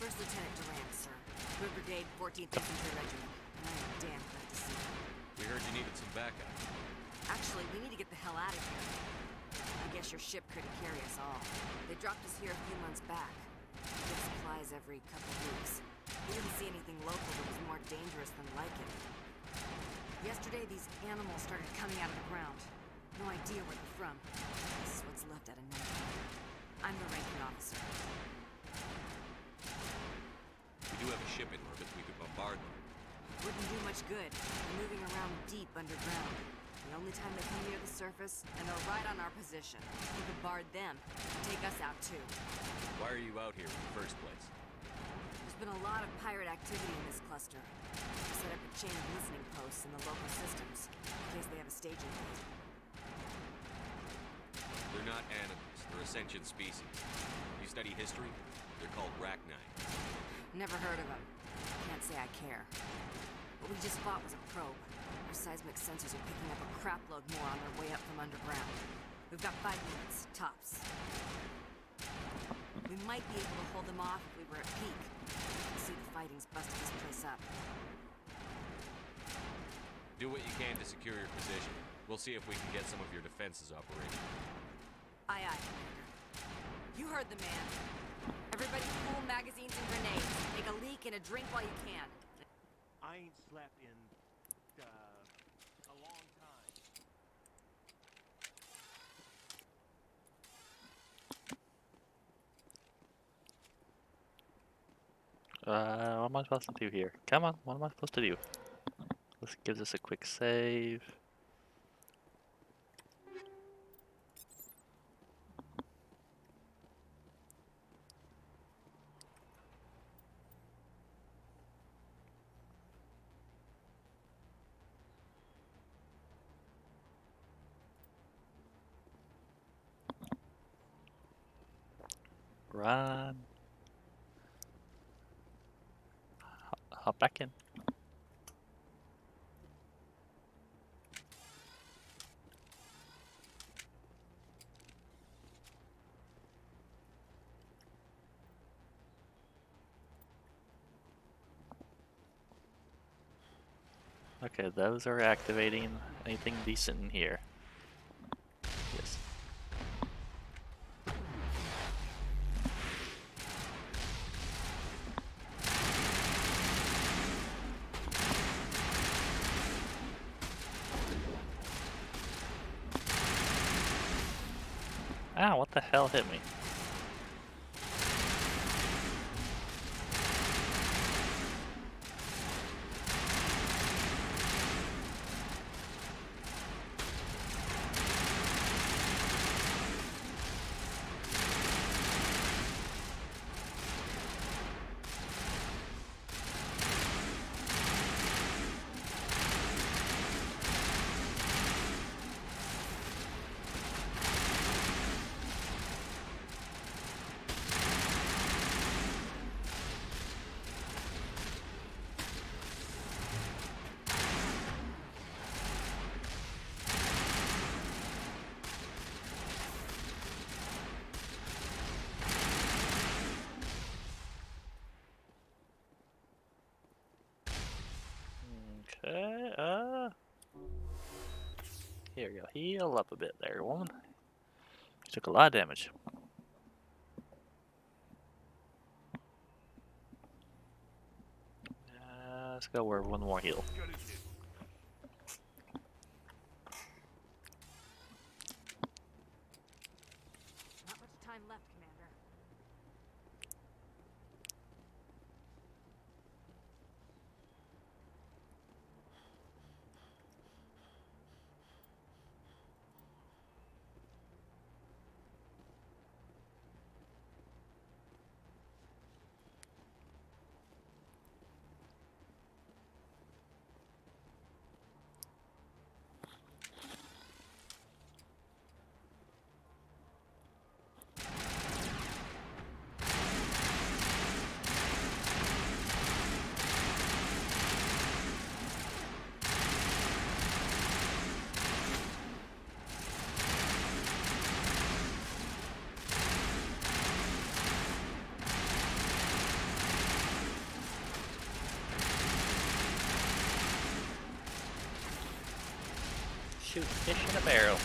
First Lieutenant Durant, sir. 3rd Brigade, 14th Infantry Regiment. I am damn glad to see you. We heard you needed some backup. Actually, we need to get the hell out of here. I guess your ship couldn't carry us all. They dropped us here a few months back. We get supplies every couple weeks. We didn't see anything local that was more dangerous than Lycan. Yesterday, these animals started coming out of the ground. No idea where they're from. This is what's left out of nowhere. I'm the ranking officer. We do have a ship in orbit. We could bombard them. Wouldn't do much good. They're moving around deep underground. The only time they come near the surface, and they're right on our position. We could bombard them and take us out too. Why are you out here in the first place? There's been a lot of pirate activity in this cluster. We set up a chain of listening posts in the local systems, in case they have a staging field. They're not animals. They're a sentient species. You study history? They're called Rachni. Never heard of them. Can't say I care. What we just fought was a probe. Our seismic sensors are picking up a crapload more on their way up from underground. We've got 5 minutes, tops. We might be able to hold them off if we were at peak. See, the fighting's busted this place up. Do what you can to secure your position. We'll see if we can get some of your defenses operating. Aye, aye, Commander. You heard the man. Everybody cool magazines and grenades. Take a leak and a drink while you can. I ain't slept in a long time. What am I supposed to do here? Come on, what am I supposed to do? Let's give this a quick save. Run. Hop back in. Okay, those are activating. Anything decent in here? Yes. Ah, what the hell hit me? Okay, here we go. Heal up a bit there, woman. You took a lot of damage. Let's go for one more heal. Not much time left, Commander. Shoot fish in a barrel.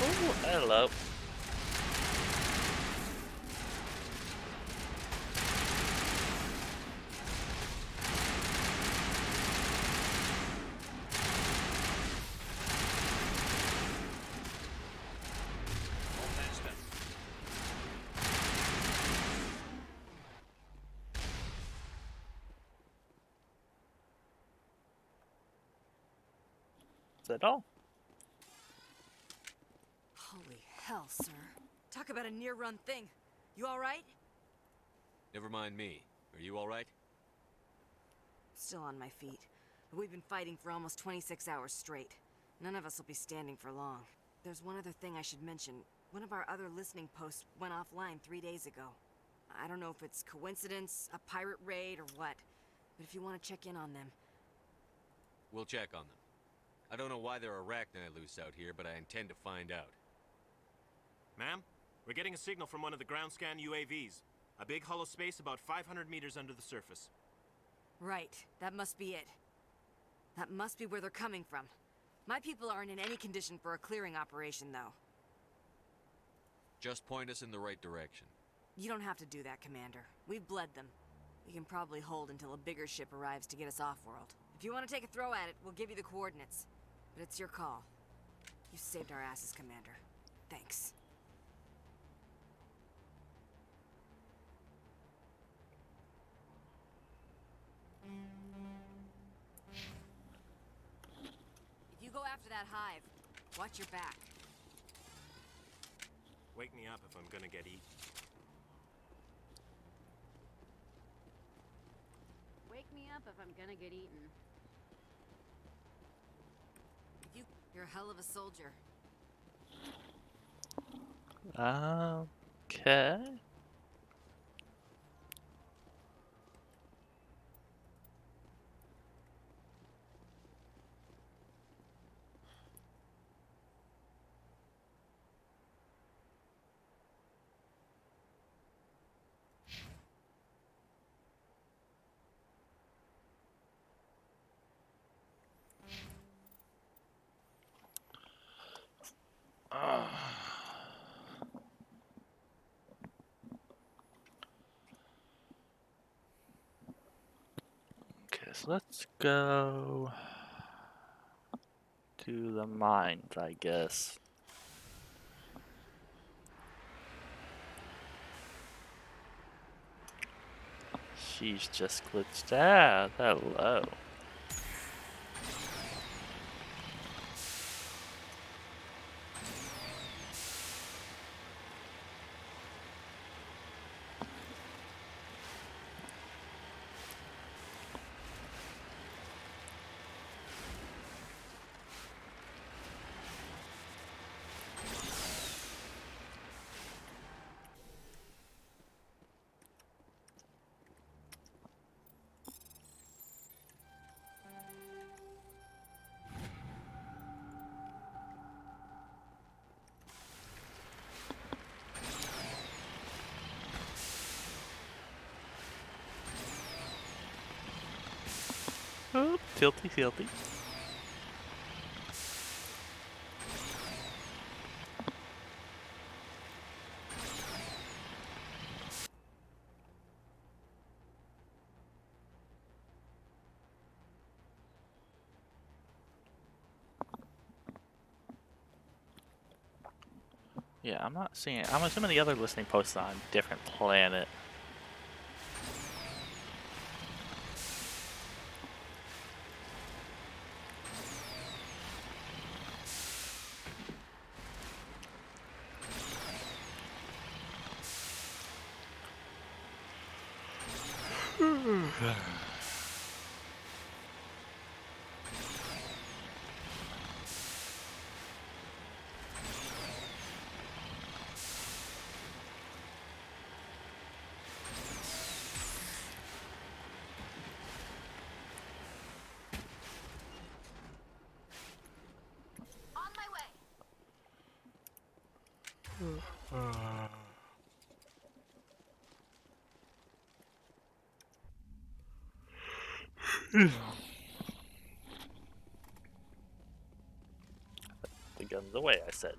Oh, hello. Is that all? Holy hell, sir. Talk about a near-run thing. You all right? Never mind me. Are you all right? still on my feet. But we've been fighting for almost 26 hours straight. None of us will be standing for long. There's one other thing I should mention. One of our other listening posts went offline 3 days ago. I don't know if it's coincidence, a pirate raid, or what. But if you want to check in on them... We'll check on them. I don't know why there are arachni loose out here, but I intend to find out. Ma'am, we're getting a signal from one of the ground scan UAVs. A big hollow space about 500 meters under the surface. Right, that must be it. That must be where they're coming from. My people aren't in any condition for a clearing operation, though. Just point us in the right direction. You don't have to do that, Commander. We've bled them. We can probably hold until a bigger ship arrives to get us off-world. If you want to take a throw at it, we'll give you the coordinates. But it's your call. You saved our asses, Commander. Thanks. If you go after that hive, watch your back. Wake me up if I'm gonna get eaten. Wake me up if I'm gonna get eaten. You're a hell of a soldier. Okay. Okay, so let's go to the mines, I guess. She's just glitched out. Hello. Oh, tilty, tilty. Yeah, I'm not seeing it. I'm assuming the other listening posts are on a different planet. The gun's away, I said.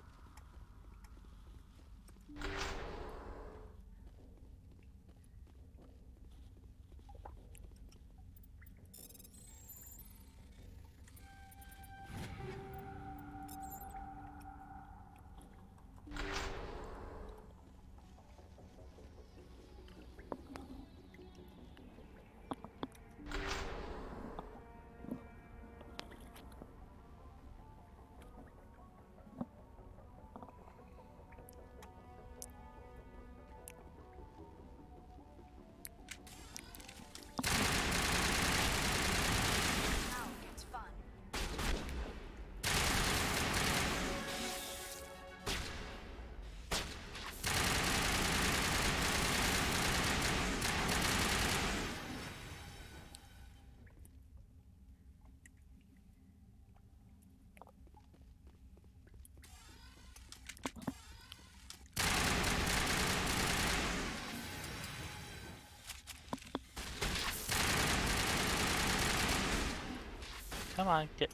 Come on, get.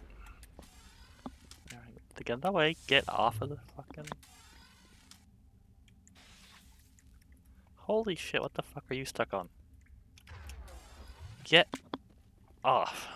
To get that way, get off of the fucking. Holy shit! What the fuck are you stuck on? Get off.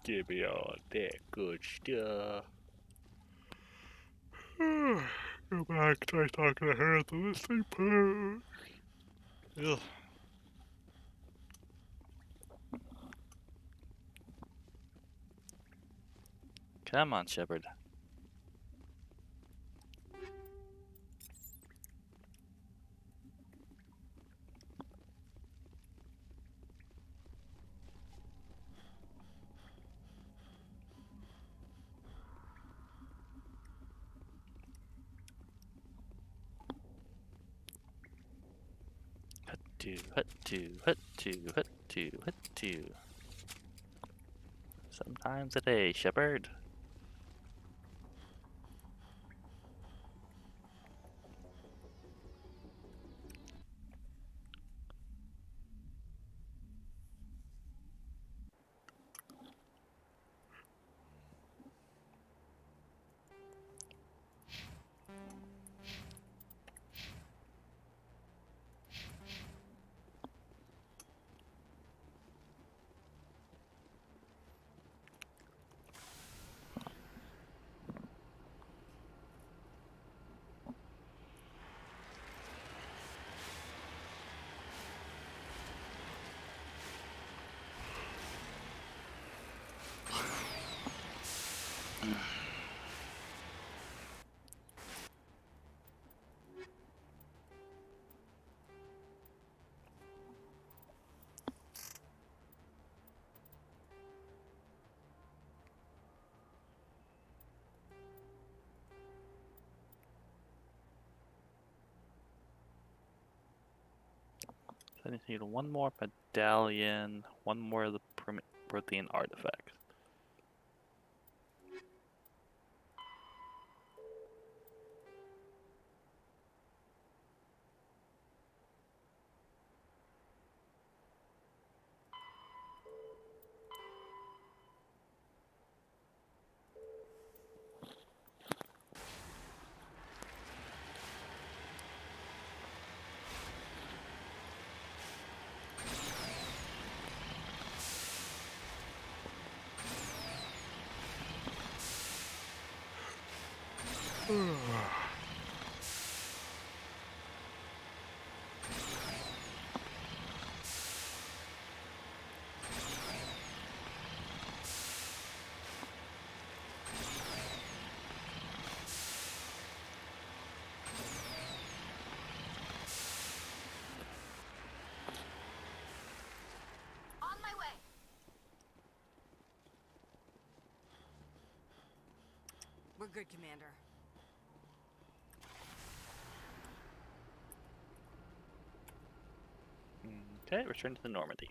Give me all that good stuff. Go back, try talking to her at the listening post. Ugh. Come on, Shepard. Hut-two. Sometimes a day, Shepard. I just need one more medallion, one more of the Promethean artifact. We're good, Commander. Okay, return to the Normandy.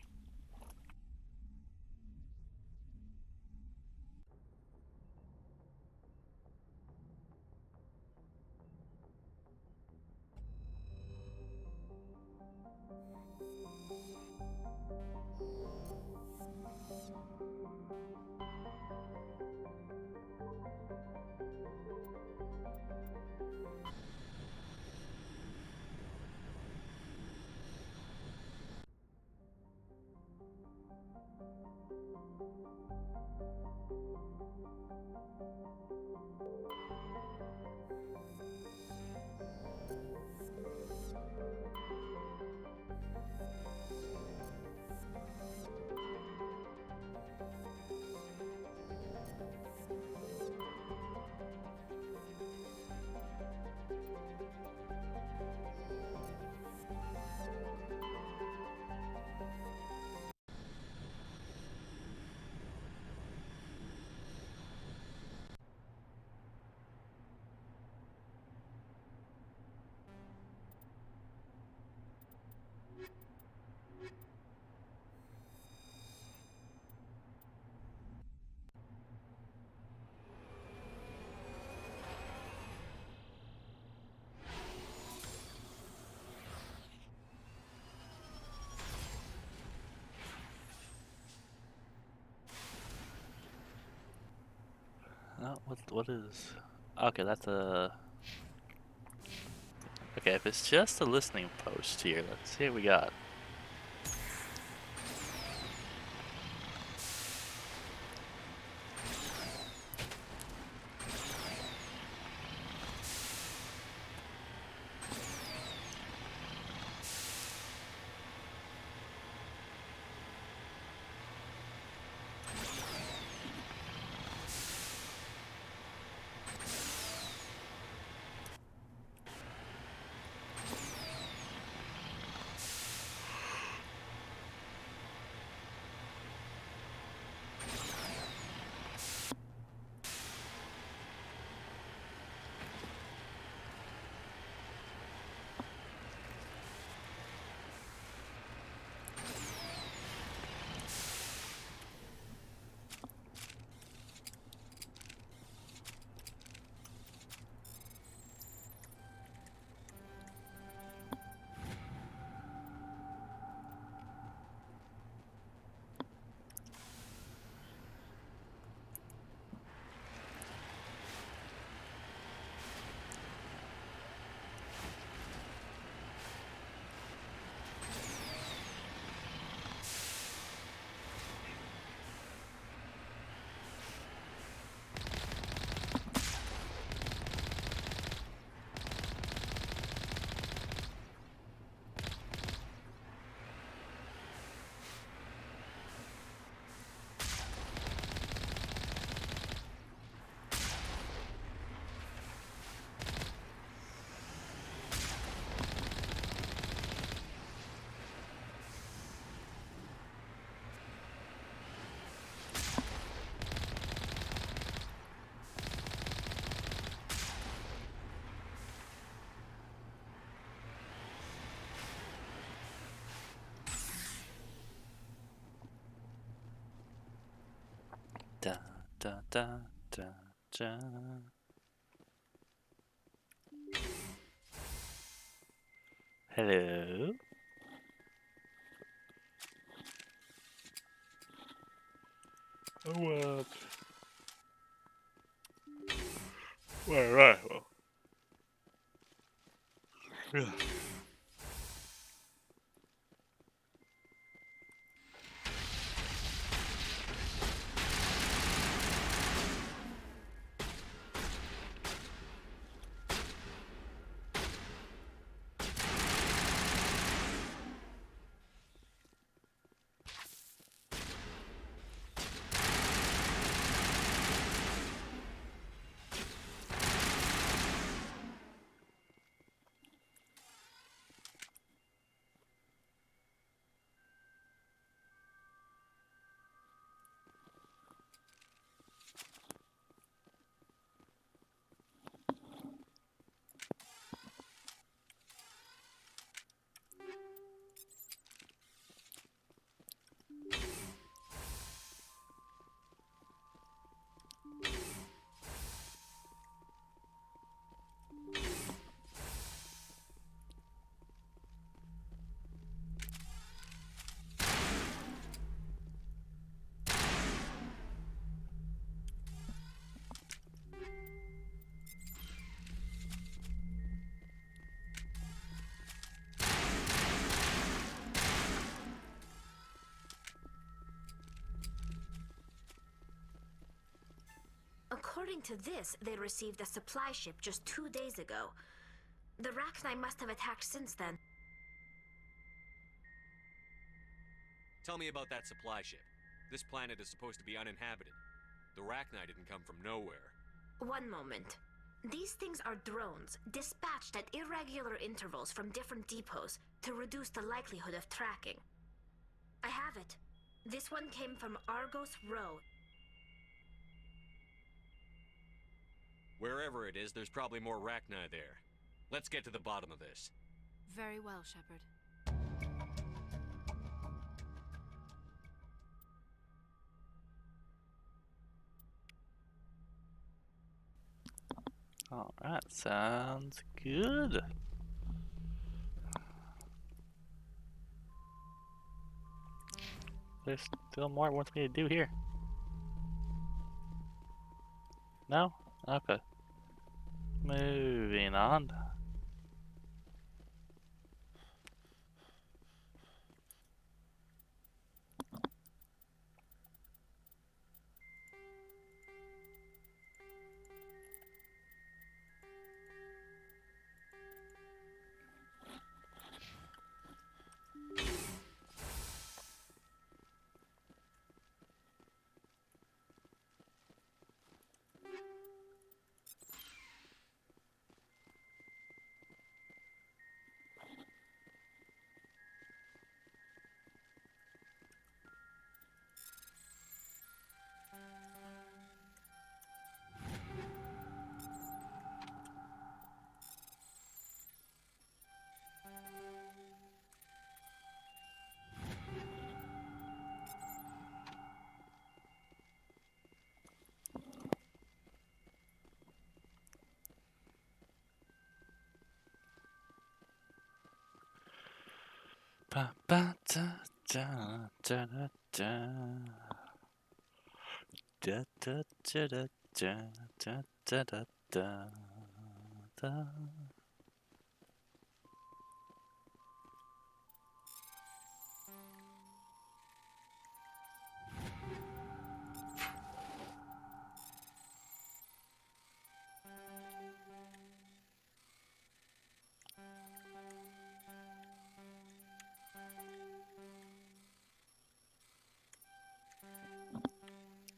What is... Okay, that's a... Okay, if it's just a listening post here, let's see what we got. Da da da da da. Hello. What? Right. Well. Yeah. According to this, they received a supply ship just 2 days ago. The Rachni must have attacked since then. Tell me about that supply ship. This planet is supposed to be uninhabited. The Rachni didn't come from nowhere. One moment. These things are drones, dispatched at irregular intervals from different depots to reduce the likelihood of tracking. I have it. This one came from Argos Row. Wherever it is, there's probably more Rachni there. Let's get to the bottom of this. Very well, Shepard. Alright, sounds good. There's still more it wants me to do here. No? Okay. Moving on. Ba ba da da da da da da da da da da da da da da.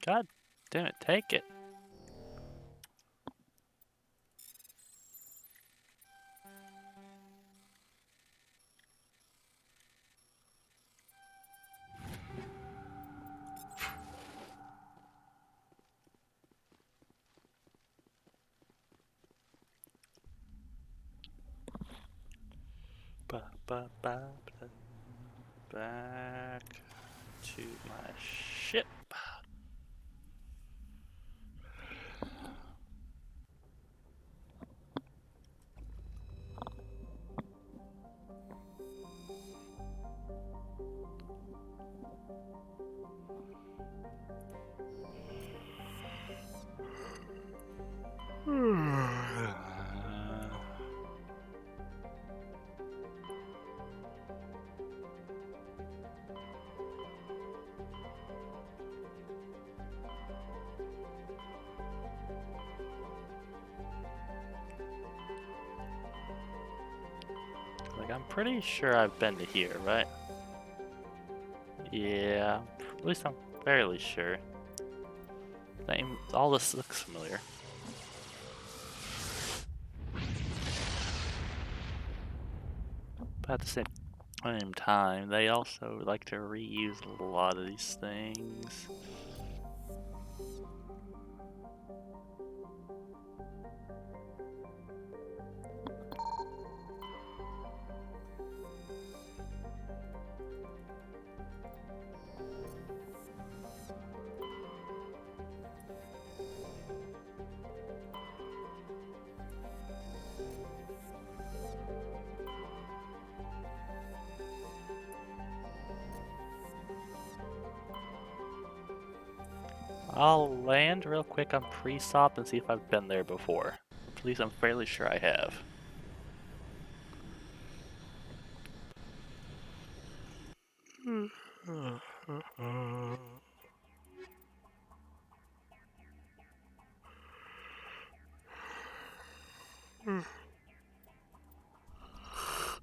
God damn it, take it. Ba ba ba ba. Back to my ship. Like, I'm pretty sure I've been to here, right? Yeah, at least I'm fairly sure. Name, all this looks familiar. But at the same time, they also like to reuse a lot of these things. I'll land real quick on Pre-Sop and see if I've been there before. At least I'm fairly sure I have.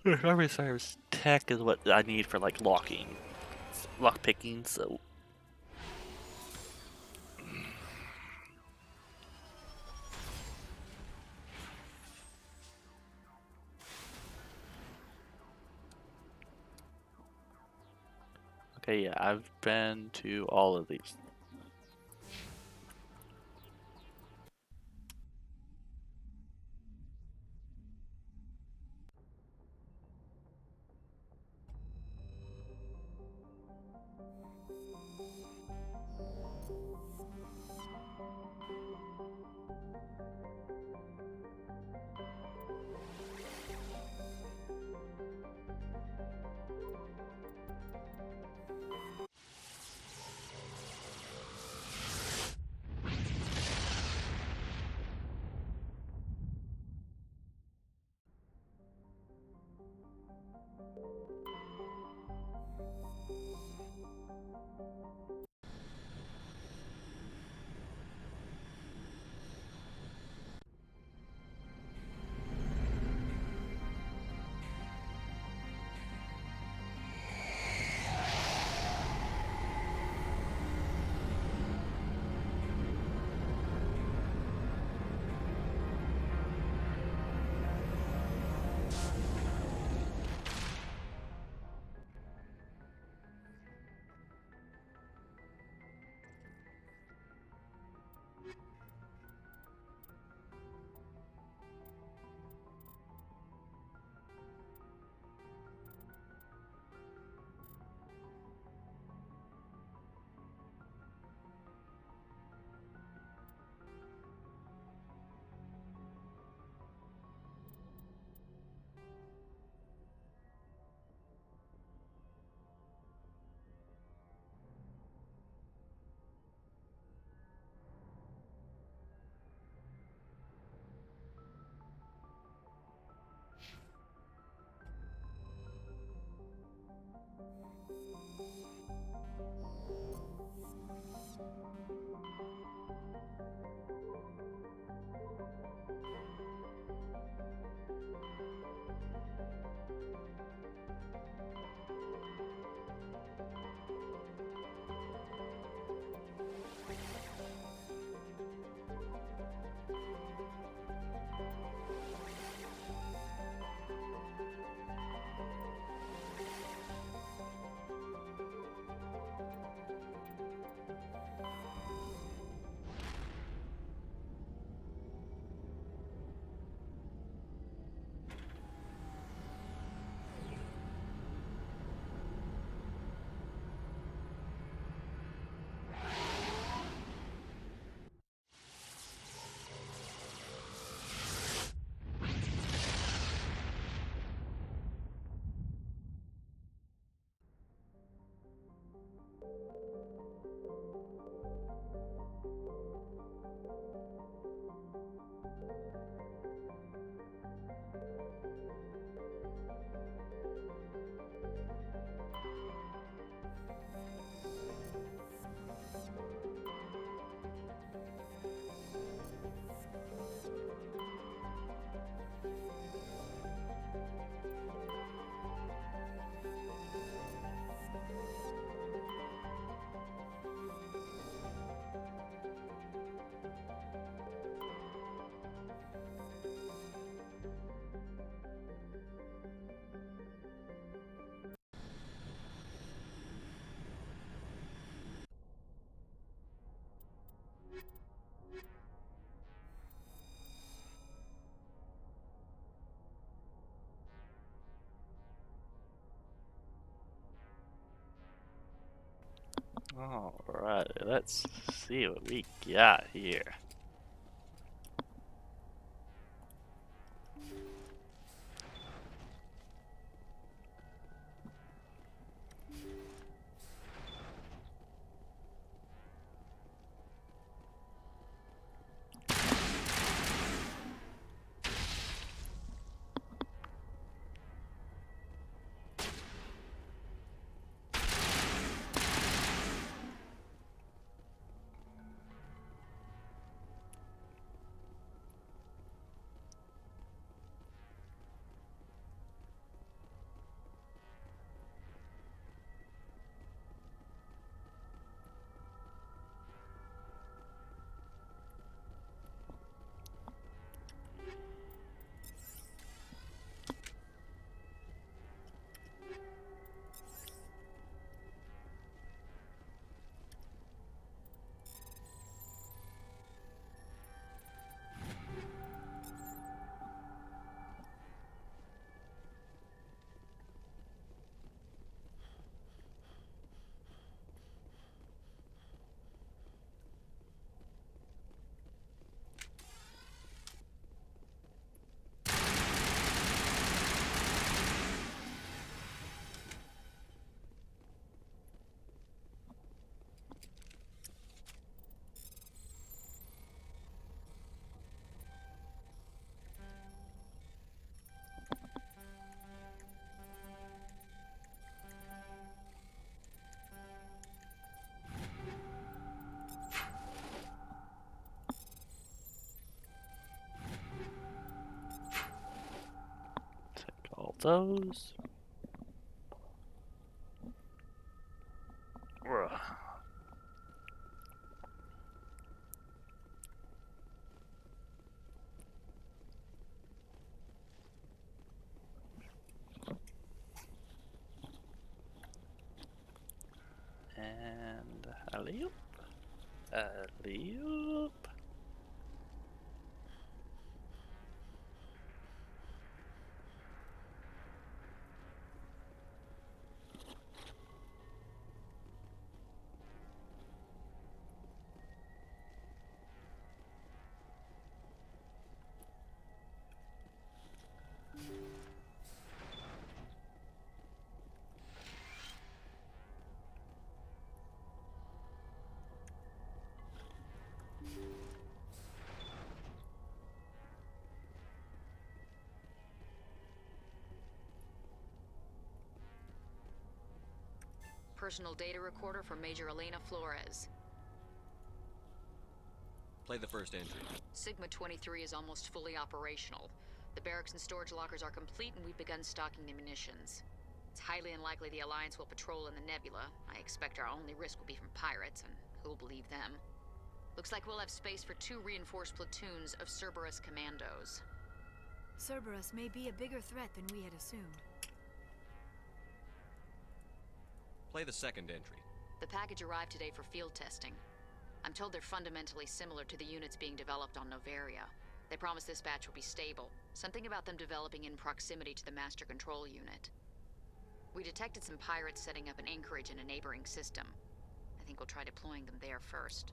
Recovery serves tech is what I need for like locking, lock picking. So okay, yeah, I've been to all of these. Alright, let's see what we got here. those. Ugh. And alley-oop. Alley-oop. Personal data recorder for Major Elena Flores. Play the first entry. Sigma 23 is almost fully operational. The barracks and storage lockers are complete, and we've begun stocking the munitions. It's highly unlikely the Alliance will patrol in the nebula. I expect our only risk will be from pirates, and who'll believe them? Looks like we'll have space for 2 reinforced platoons of Cerberus commandos. Cerberus may be a bigger threat than we had assumed. Play the second entry. The package arrived today for field testing. I'm told they're fundamentally similar to the units being developed on Noveria. They promise this batch will be stable. Something about them developing in proximity to the master control unit. We detected some pirates setting up an anchorage in a neighboring system. I think we'll try deploying them there first.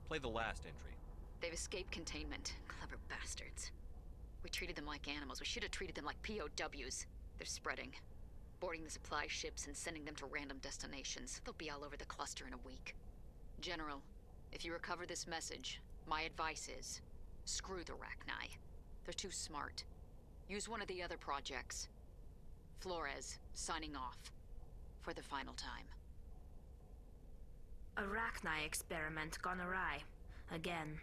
Play the last entry. They've escaped containment. Clever bastards. We treated them like animals. We should have treated them like POWs. They're spreading. Boarding the supply ships and sending them to random destinations. They'll be all over the cluster in a week. General, if you recover this message, my advice is, screw the Rachni. They're too smart. Use one of the other projects. Flores, signing off. For the final time. A Rachni experiment gone awry. Again.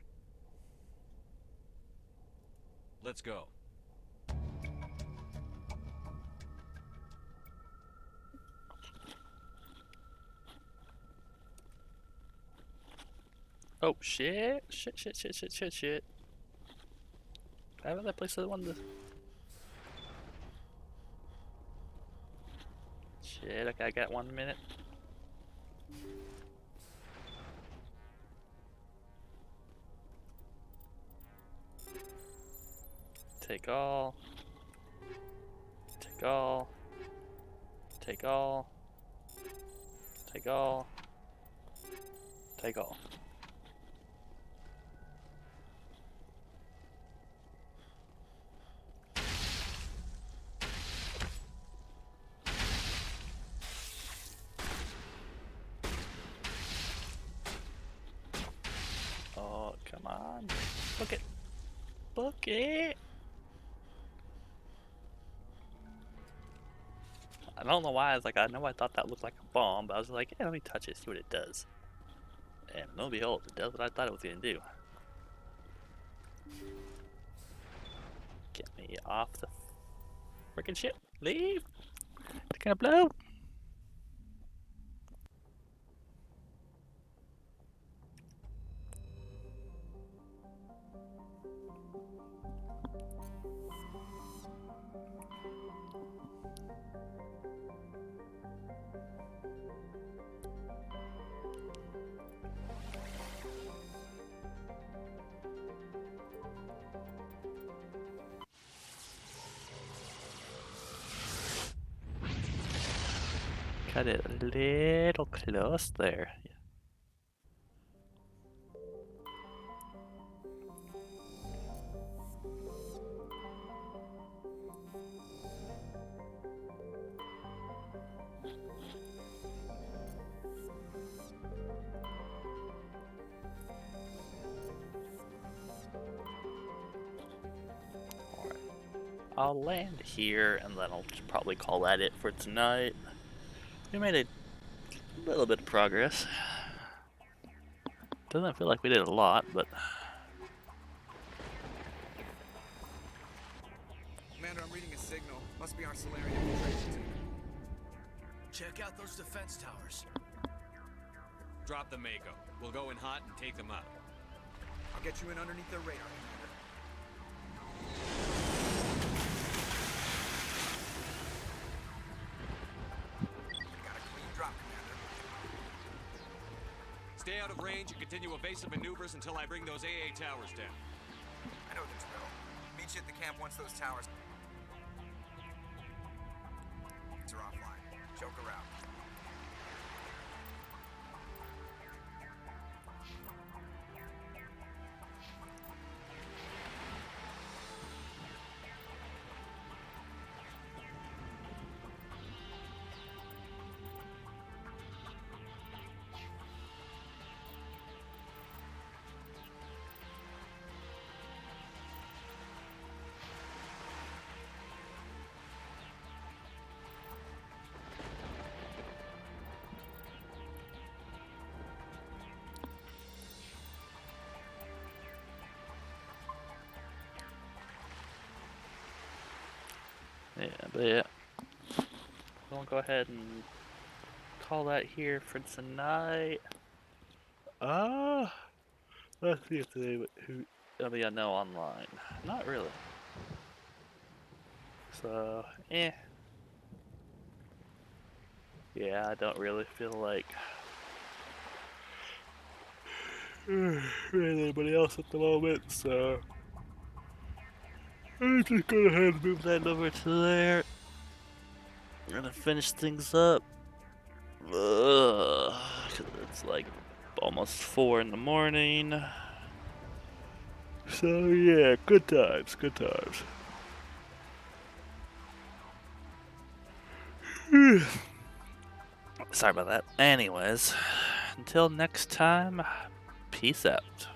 Let's go. Oh shit! Shit! I have that place I wanted to. Shit! Okay, I got 1 minute. Take all. Take all. Take all. Take all. Take all. Oh, come on. Book it. Book it. I don't know why. I was like, I know I thought that looked like a bomb, but I was like, yeah, let me touch it, see what it does. And lo and behold, it does what I thought it was going to do. Get me off the freaking ship. Leave. It's going to blow. Cut it a little close there. I'll land here and then I'll probably call that it for tonight. We made a little bit of progress. Doesn't feel like we did a lot, but Must be our Solarian infiltration team. Check out those defense towers. Drop the Mako. We'll go in hot and take them out. I'll get you in underneath their radar, Commander. Got a clean drop, Commander. Stay out of range and continue evasive maneuvers until I bring those AA towers down. I know the drill. Meet you at the camp once those towers are offline. Choke her out. Yeah, but yeah. We'll go ahead and call that here for tonight. Let's see if they who yeah, no online. Not really. So, yeah, I don't really feel like anybody else at the moment, so I'm just go ahead and move that over to there. I'm gonna finish things up. 'Cause it's like almost 4 in the morning. So yeah, good times, good times. Sorry about that. Anyways, until next time, peace out.